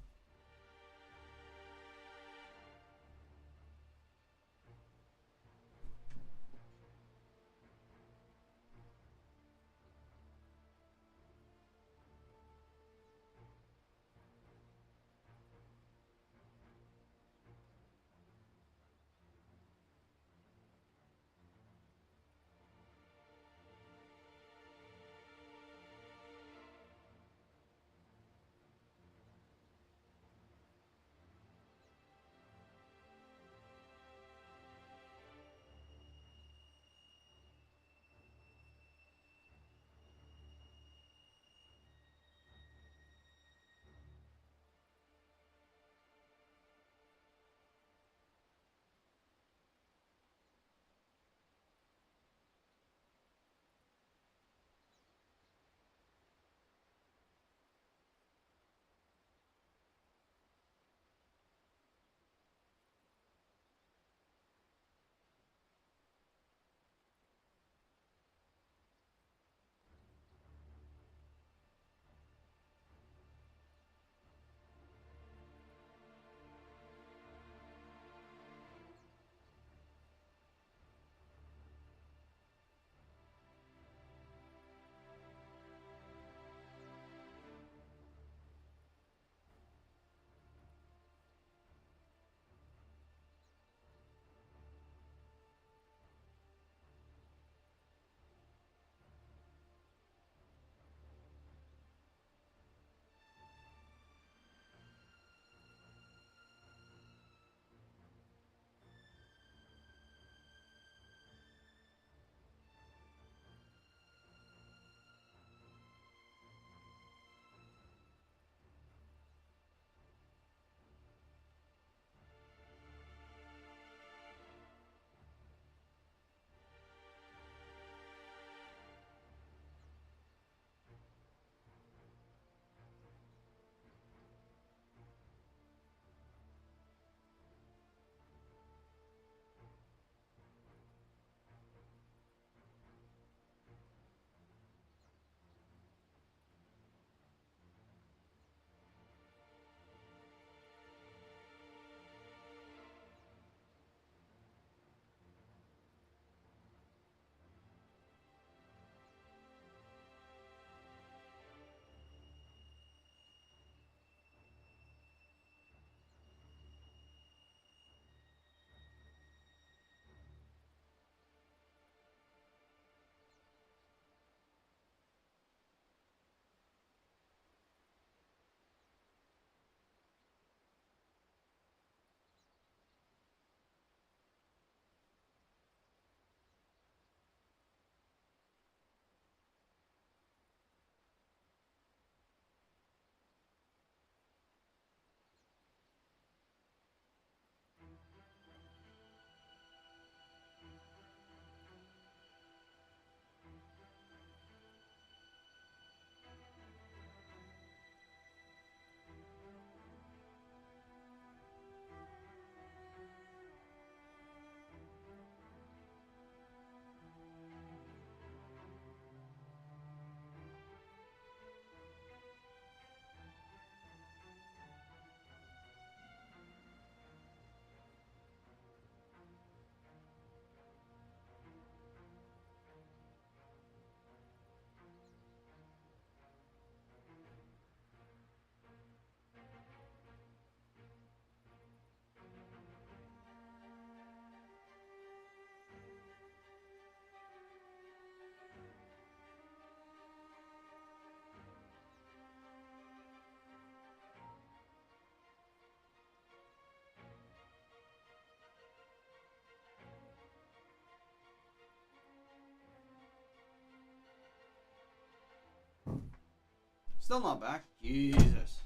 Still not back. Jesus.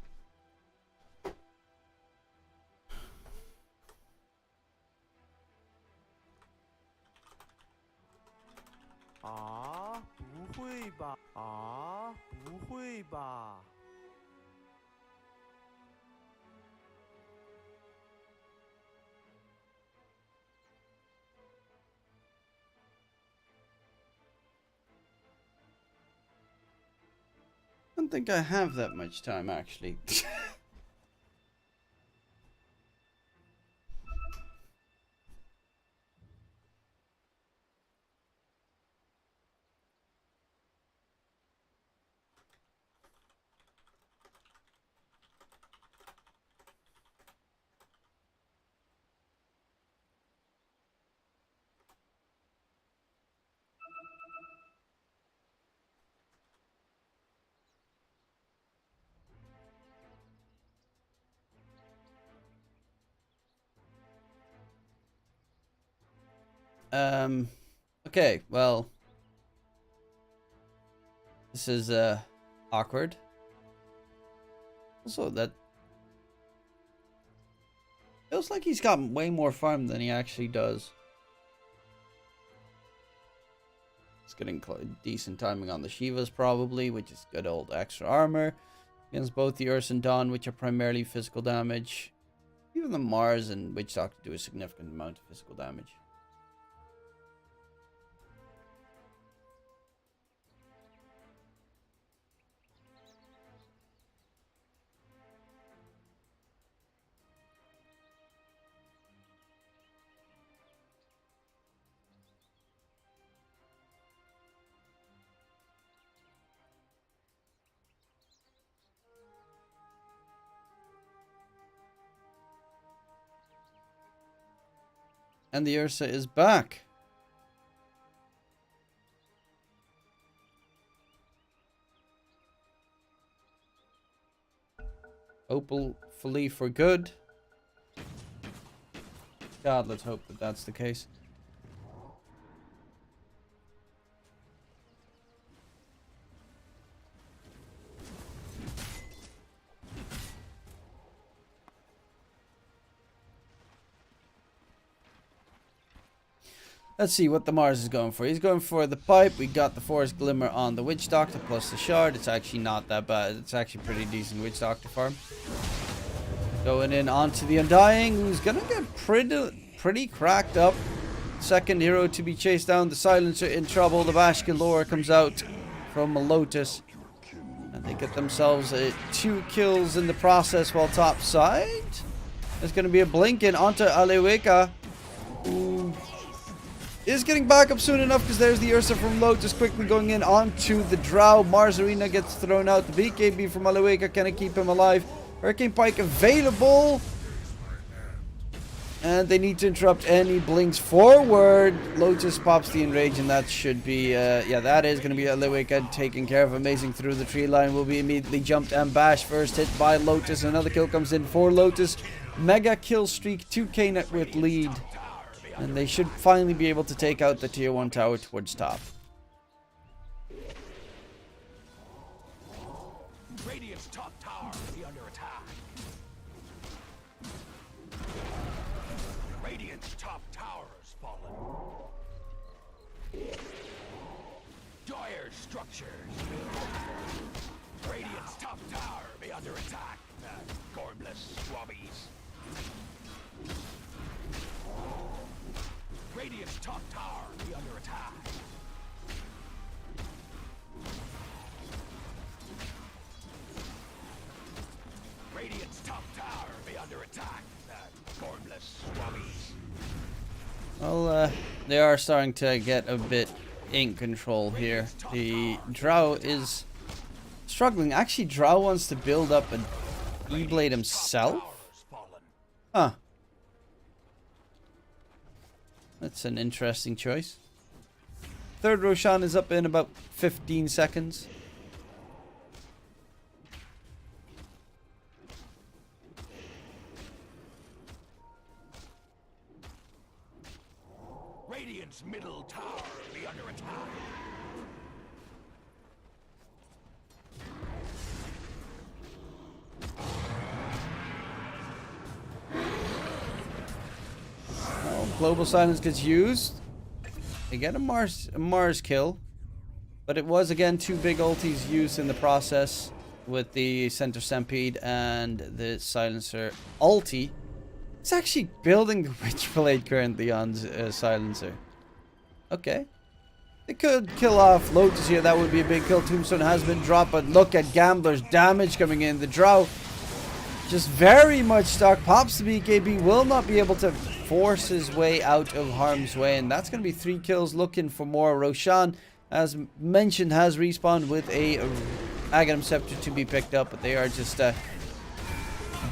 Ah, 不会吧？啊，不会吧？ I don't think I have that much time, actually. Okay, well, this is awkward. Also, that feels like he's got way more farm than he actually does. He's getting decent timing on the Shivas probably, which is good old extra armor against both the Urs and Dawn, which are primarily physical damage. Even the Mars and Witch Doctor do a significant amount of physical damage. And the Ursa is back. Hopefully for good. God, let's hope that that's the case. Let's see what the Mars is going for. He's going for the pipe. We got the Forest Glimmer on the Witch Doctor plus the Shard. It's actually not that bad. It's actually pretty decent Witch Doctor farm. Going in onto the Undying, who's gonna get pretty cracked up. Second hero to be chased down. The Silencer in trouble. The Bash Galore comes out from a Lotus. And they get themselves 2 kills in the process while top side. There's gonna be a blink in onto Aleweka, who is getting back up soon enough because there's the Ursa from Lotus quickly going in onto the Drow. Mars Arena gets thrown out. The BKB from Aleweka can keep him alive. Hurricane Pike available. And they need to interrupt any blinks forward. Lotus pops the Enrage, and that should be, yeah, that is going to be Aleweka taken care of. Amazing through the tree line. Will be immediately jumped and Bash first hit by Lotus. Another kill comes in for Lotus. Mega kill streak, 2k net with lead. And they should finally be able to take out the tier 1 tower towards top. Radiant's top tower be under attack. Radiant's top tower has fallen. Dire structures. Radiant's top tower be under attack. Gormless swabbies. Radiant's top tower be under attack. Radiant's top tower be under attack. Gormless swabbies. Well, they are starting to get a bit in control here. The Drow is struggling. Actually, Drow wants to build up an E-Blade himself? Huh. That's an interesting choice. Third Roshan is up in about 15 seconds. Radiant's middle tower be under attack. Global Silence gets used. They get a Mars kill. But it was, again, 2 big ultis used in the process with the Center Stampede and the Silencer ulti. It's actually building the Witchblade currently on Silencer. Okay. They could kill off Lotus here. That would be a big kill. Tombstone has been dropped, but look at Gambler's damage coming in. The Drow just very much stuck. Pops the BKB. Will not be able to force his way out of harm's way. And that's going to be 3 kills. Looking for more. Roshan, as mentioned, has respawned with a Aghanim Scepter to be picked up. But they are just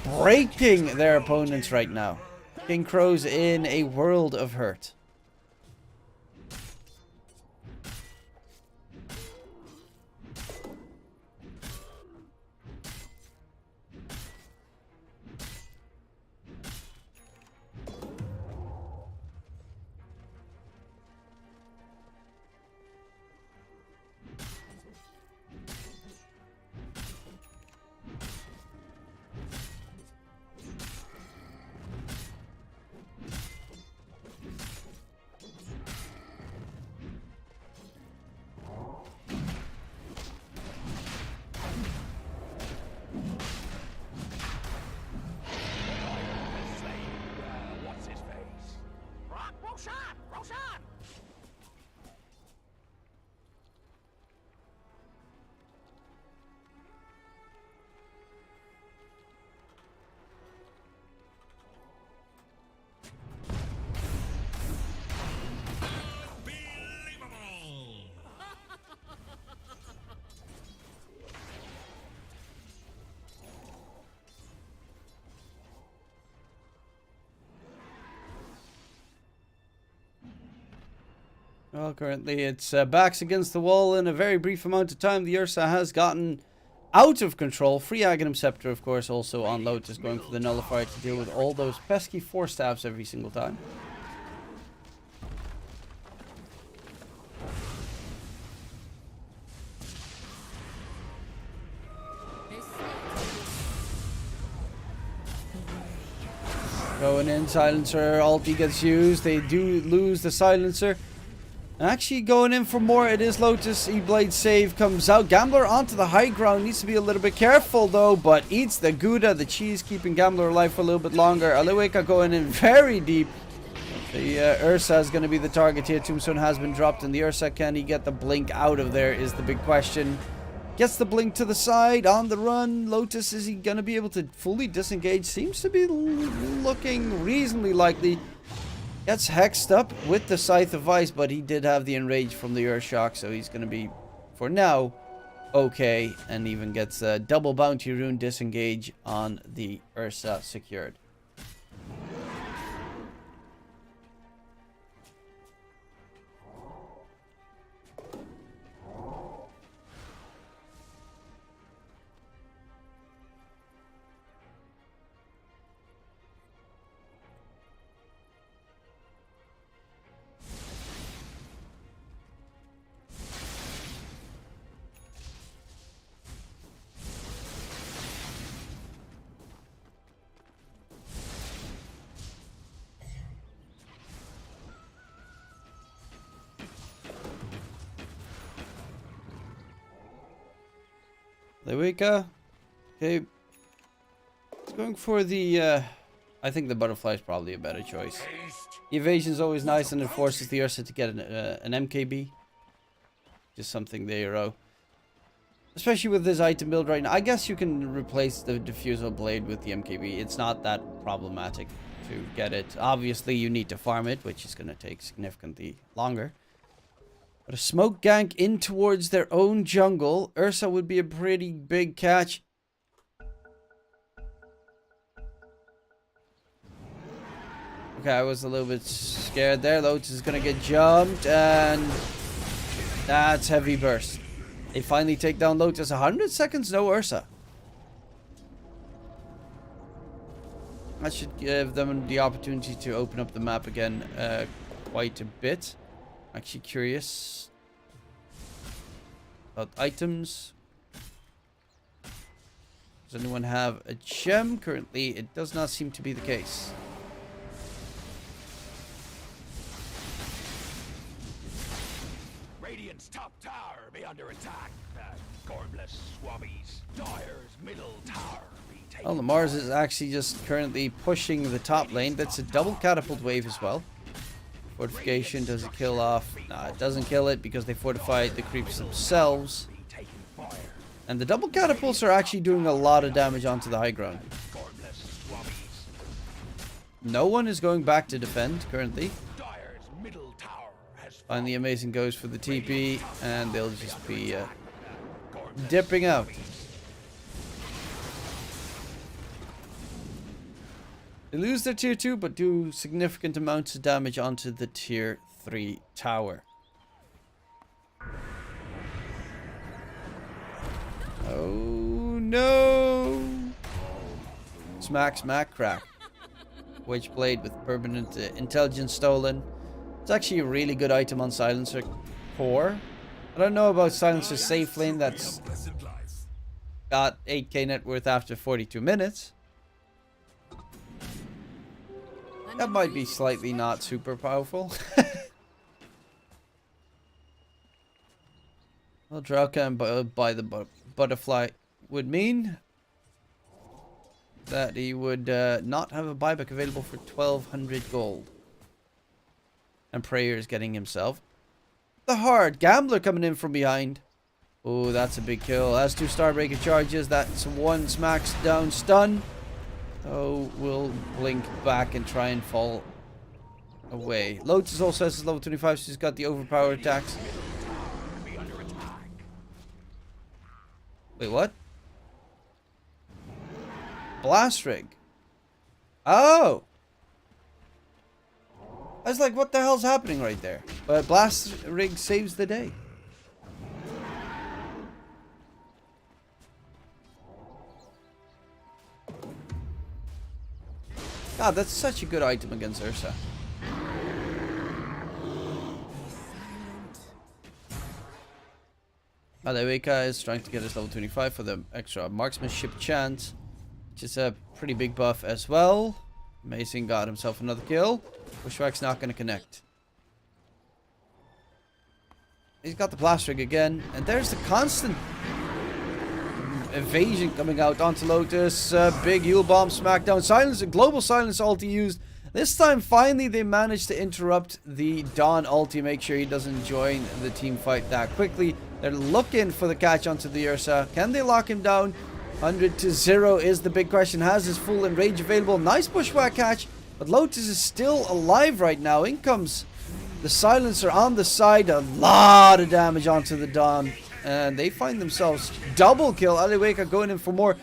breaking their opponents right now. King Crow's in a world of hurt. What's his face? Roshan! Roshan! Well, currently it's backs against the wall in a very brief amount of time. The Ursa has gotten out of control. Free Aghanim Scepter, of course, also on Lotus, going for the Nullifier to deal with all those pesky 4 staffs every single time. Going in, Silencer, ulti gets used. They do lose the Silencer. Actually going in for more. It is Lotus. E-Blade save comes out. Gambler onto the high ground. Needs to be a little bit careful though, but eats the Gouda, the cheese, keeping Gambler alive for a little bit longer. Aleweka going in very deep. The Ursa is going to be the target here. Tombstone has been dropped, and the Ursa, can he get the blink out of there is the big question. Gets the blink to the side, on the run. Lotus, is he going to be able to fully disengage? Seems to be looking reasonably likely. Gets hexed up with the Scythe of Ice, but he did have the Enrage from the Earthshock, so he's going to be, for now, okay. And even gets a double Bounty Rune disengage on the Ursa secured. Lewika. Okay. It's going for the, I think the butterfly is probably a better choice. Evasion is always nice, and it forces the Ursa to get an MKB. Just something there, especially with this item build right now. I guess you can replace the Diffusal Blade with the MKB. It's not that problematic to get it. Obviously, you need to farm it, which is going to take significantly longer. But a smoke gank in towards their own jungle. Ursa would be a pretty big catch. Okay, I was a little bit scared there. Lotus is going to get jumped, and that's heavy burst. They finally take down Lotus. 100 seconds, no Ursa. That should give them the opportunity to open up the map again quite a bit. Actually curious about items. Does anyone have a gem? Currently, it does not seem to be the case. Radiant's top tower be under attack. Gormless swabbies. Dire's middle tower be taken. Well, the Mars is actually just currently pushing the top lane. That's a double catapult wave as well. Fortification, does it kill off? Nah, it doesn't kill it because they fortified the creeps themselves. And the double catapults are actually doing a lot of damage onto the high ground. No one is going back to defend currently. Finally, Amazing goes for the TP, and they'll just be dipping out. They lose their tier 2, but do significant amounts of damage onto the tier 3 tower. Oh no! Smack, smack, crack. Witchblade with permanent intelligence stolen. It's actually a really good item on Silencer core. I don't know about Silencer's safe lane that's got 8k net worth after 42 minutes. That might be slightly not super powerful. Well, Drauka by the butterfly would mean that he would not have a buyback available for 1200 gold. And Prayer is getting himself the hard Gambler coming in from behind. Oh, that's a big kill. That's 2 Starbreaker charges. That's 1 smacks down stun. Oh, we'll blink back and try and fall away. Lotus also has his level 25, so he's got the overpowered attacks. Wait, what? Blast Rig. Oh! I was like, what the hell's happening right there? But Blast Rig saves the day. God, that's such a good item against Ursa. Aleweka is trying to get his level 25 for the extra marksmanship chance, which is a pretty big buff as well. Amazing got himself another kill. Bushwhack's not going to connect. He's got the blast rig again, and there's the constant evasion coming out onto Lotus. Big Yule Bomb smackdown. Silence, global silence ulti used. This time, finally, they managed to interrupt the Dawn ulti. Make sure he doesn't join the team fight that quickly. They're looking for the catch onto the Ursa. Can they lock him down? 100 to 0 is the big question. Has his full enrage available. Nice bushwhack catch. But Lotus is still alive right now. In comes the Silencer on the side. A lot of damage onto the Dawn. And they find themselves double kill. Aleweka going in for more.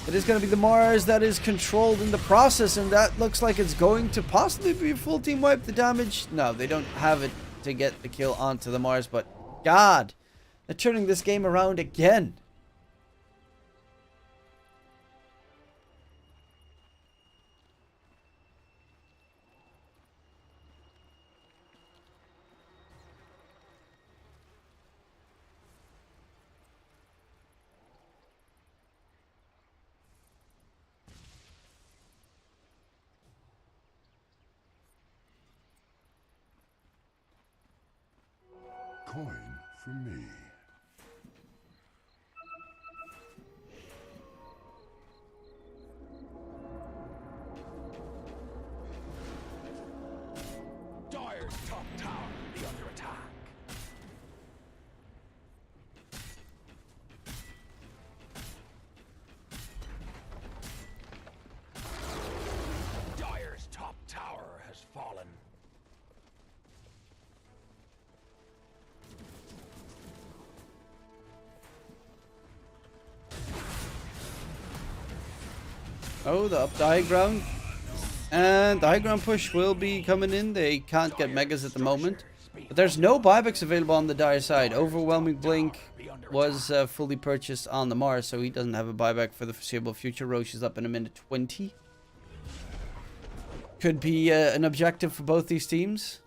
It is going to be the Mars that is controlled in the process. And that looks like it's going to possibly be a full team wipe. The damage. No, they don't have it to get the kill onto the Mars. But God, they're turning this game around again. Coin for me. Dire's top tower be under attack. Dire's top tower has fallen. Oh, the up the high ground. And the high ground push will be coming in. They can't get megas at the moment. But there's no buybacks available on the Dire side. Overwhelming Blink was fully purchased on the Mars, so he doesn't have a buyback for the foreseeable future. Roche is up in a minute 20. Could be an objective for both these teams.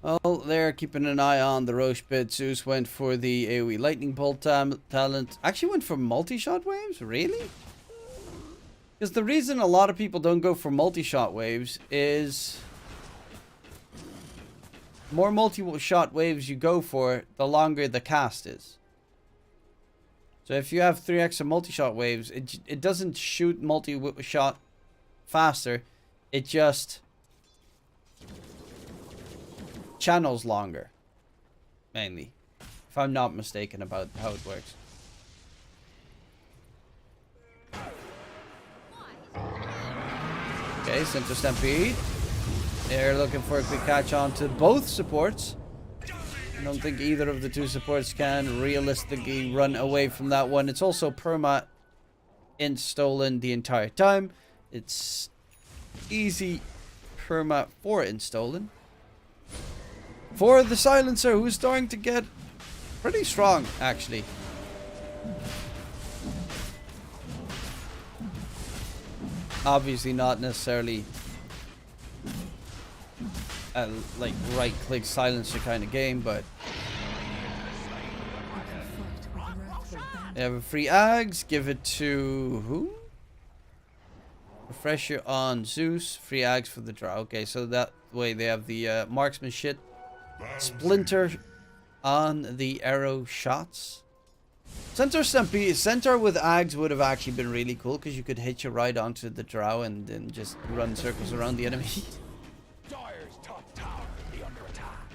Well, they're keeping an eye on the Roche bit. Zeus went for the AoE Lightning Bolt talent. Actually went for multi-shot waves? Really? Because the reason a lot of people don't go for multi-shot waves is... more multi-shot waves you go for, the longer the cast is. So if you have 3 extra multi-shot waves, it doesn't shoot multi-shot faster. It just channels longer, mainly, if I'm not mistaken about how it works. Okay, Center Stampede. They're looking for a quick catch on to both supports. I don't think either of the 2 supports can realistically run away from that one. It's also perma in stolen the entire time. It's easy perma for in stolen. For the Silencer, who's starting to get pretty strong, actually. Obviously not necessarily a like right-click Silencer kind of game, but they have a free Ags. Give it to who? Refresher on Zeus. Free Ags for the draw. Okay, so that way they have the marksmanship. Splinter on the arrow shots. Center Stampede, Center with Ags would have actually been really cool because you could hitch a ride onto the drow and then just run circles around the enemy. Dire's top tower be under attack.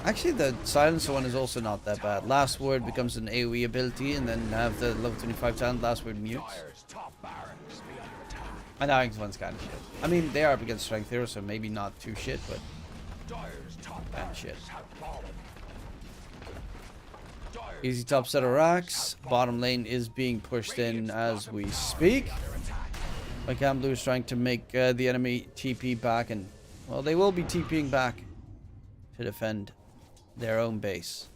Actually, the Silencer one is also not that bad. Last Word becomes an AoE ability and then have the level 25 talent. Last Word mutes. Dire's top barracks be under attack. And Ags one's kind of shit. I mean, they are up against Strength Hero, so maybe not too shit, but Dire's top kind of barracks shit. have fallen. Dire's Easy top set of racks. Bottom lane is being pushed in as we speak. under attack. My Cam Blue is trying to make the enemy TP back, and well, they will be TPing back to defend their own base.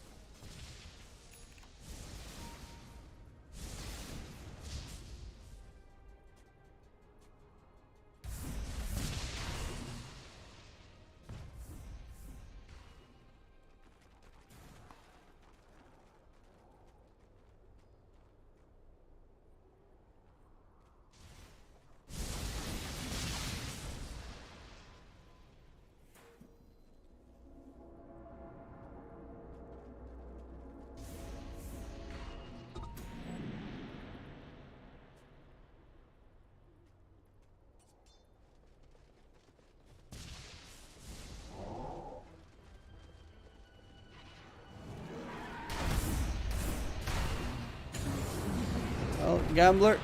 Well, Gambler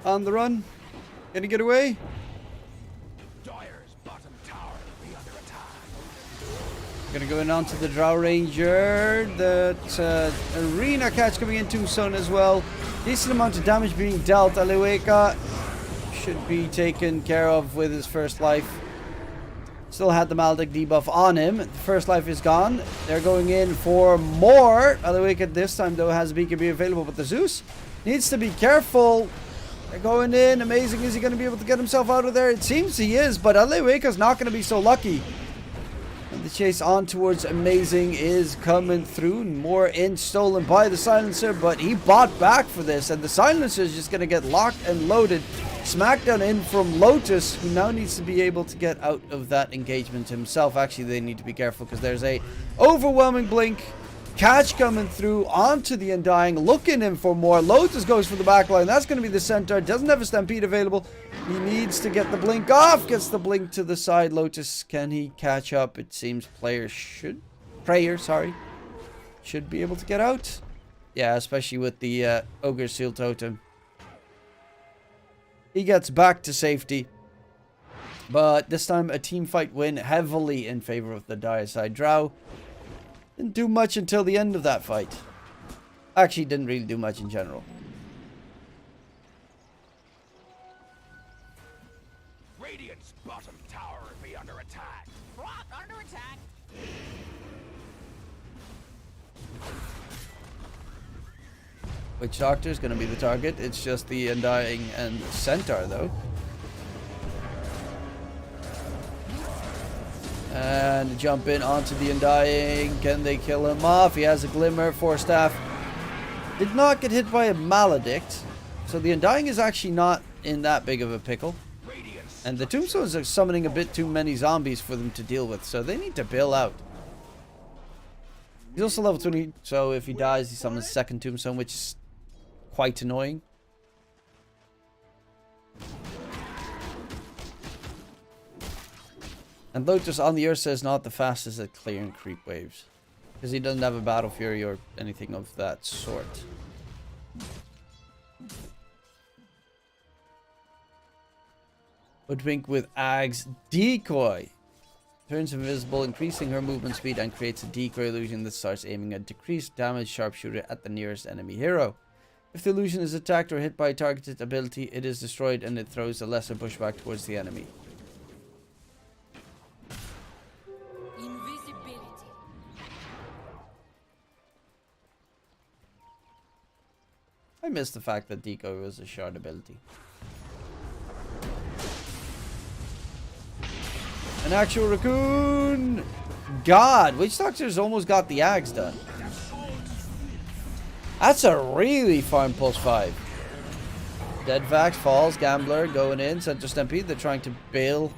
on the run. Gonna get away. Dire's bottom tower be under attack. Gonna go in onto the Drow Ranger. That arena catch coming in too soon as well. Decent amount of damage being dealt. Aleweka should be taken care of with his first life. Still had the Maldic debuff on him. The first life is gone. They're going in for more. Aleweka this time though has BKB available, but the Zeus needs to be careful. They're going in. Amazing. Is he going to be able to get himself out of there? It seems he is, but Aleweka's not going to be so lucky. And the chase on towards Amazing is coming through. More in stolen by the Silencer, but he bought back for this. And the Silencer is just going to get locked and loaded. Smackdown in from Lotus, who now needs to be able to get out of that engagement himself. Actually, they need to be careful because there's a overwhelming blink. Catch coming through onto the Undying, looking in for more. Lotus goes for the backline. That's going to be the center. Doesn't have a Stampede available. He needs to get the blink off. Gets the blink to the side. Lotus, can he catch up? It seems Prayer should be able to get out. Yeah, especially with the Ogre Seal Totem. He gets back to safety. But this time a team fight win heavily in favor of the Dire side Drow. Didn't do much until the end of that fight. Actually, didn't really do much in general. Radiant's bottom tower be under attack. Rock under attack. Witch Doctor is going to be the target. It's just the Undying and Centaur, though. And jump in onto the Undying. Can they kill him off? He has a Glimmer. 4 staff. Did not get hit by a Maledict. So the Undying is actually not in that big of a pickle. And the Tombstones are summoning a bit too many zombies for them to deal with. So they need to bail out. He's also level 20. So if he dies, he summons second Tombstone, which is quite annoying. And Lotus on the Ursa is not the fastest at clearing creep waves. Because he doesn't have a Battle Fury or anything of that sort. Hoodwink with Ag's Decoy. Turns invisible, increasing her movement speed, and creates a decoy illusion that starts aiming a decreased damage sharpshooter at the nearest enemy hero. If the illusion is attacked or hit by a targeted ability, it is destroyed and it throws a lesser pushback towards the enemy. Invisibility. I miss the fact that Decoy was a shard ability. An actual raccoon! God, Witch Doctor's almost got the Ags done. That's a really fun pulse 5. Dead Vax falls, Gambler going in, Center Stampede. They're trying to bail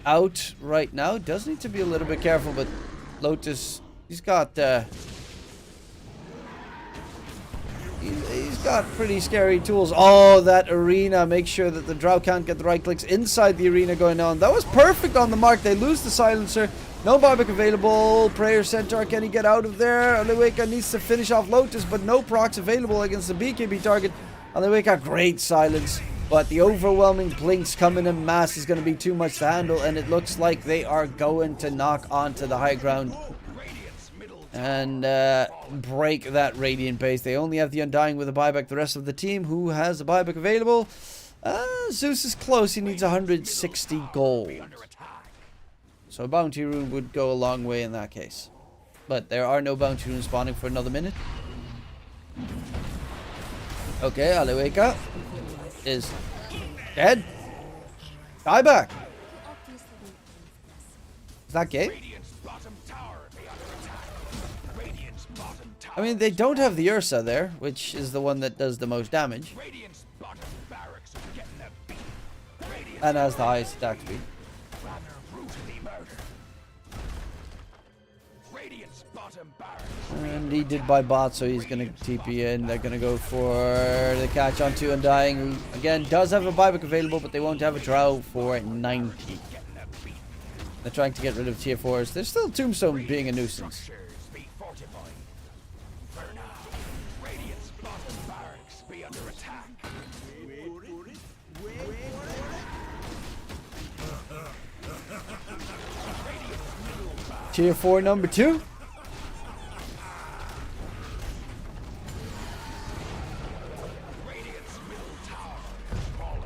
out right now. Does need to be a little bit careful, but Lotus, he's got he's got pretty scary tools. Oh, that arena. Make sure that the Drow can't get the right clicks inside the arena going on. That was perfect on the mark. They lose the Silencer. No buyback available. Prayer Centaur, can he get out of there? Aleweka needs to finish off Lotus, but no procs available against the BKB target. Aleweka, great silence. But the overwhelming blinks coming in mass is going to be too much to handle, and it looks like they are going to knock onto the high ground and break that Radiant base. They only have the Undying with a buyback. The rest of the team, who has a buyback available? Zeus is close. He needs 160 gold. So a bounty rune would go a long way in that case. But there are no bounty runes spawning for another minute. Okay, Aleweka is dead. Buyback. Is that game? I mean, they don't have the Ursa there, which is the one that does the most damage. And has the highest attack speed. And he did buy bot, so he's going to TP in. They're going to go for the catch onto Undying, who, again, does have a buyback available, but they won't have a Drow for 90. They're trying to get rid of tier 4s. There's still Tombstone being a nuisance. Tier 4 number 2.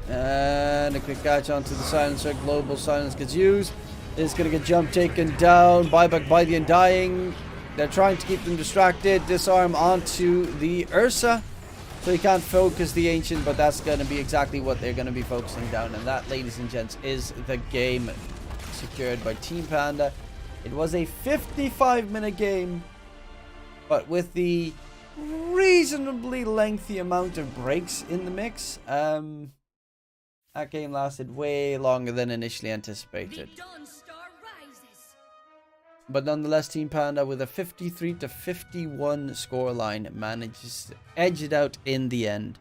And a quick catch onto the Silencer. Global Silence gets used. It's going to get jump taken down. Buyback by the Undying. They're trying to keep them distracted. Disarm onto the Ursa. So he can't focus the Ancient, but that's going to be exactly what they're going to be focusing down. And that, ladies and gents, is the game secured by Team Panda. It was a 55-minute game, but with the reasonably lengthy amount of breaks in the mix, that game lasted way longer than initially anticipated. The Dawn Star rises. But nonetheless, Team Panda, with a 53-51 scoreline, manages to edge it out in the end.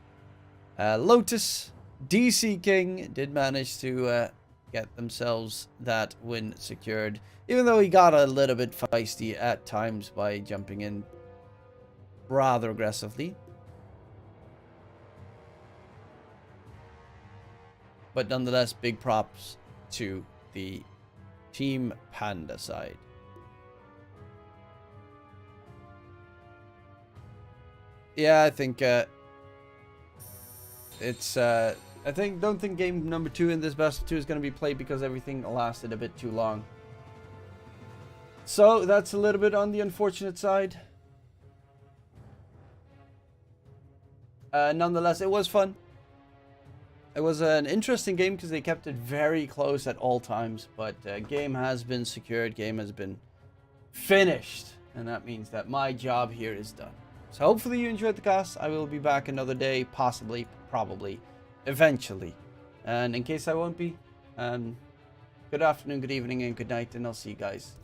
Lotus, DC King, did manage to get themselves that win secured. Even though he got a little bit feisty at times by jumping in rather aggressively. But nonetheless, big props to the Team Panda side. Yeah, I think don't think game number 2 in this best of 2 is going to be played because everything lasted a bit too long. So that's a little bit on the unfortunate side. Nonetheless, it was fun. it was an interesting game because they kept it very close at all times. But game has been secured. Game has been finished. And that means that my job here is done. So hopefully you enjoyed the cast. I will be back another day, possibly, probably, eventually. And in case I won't be, good afternoon, good evening, and good night. And I'll see you guys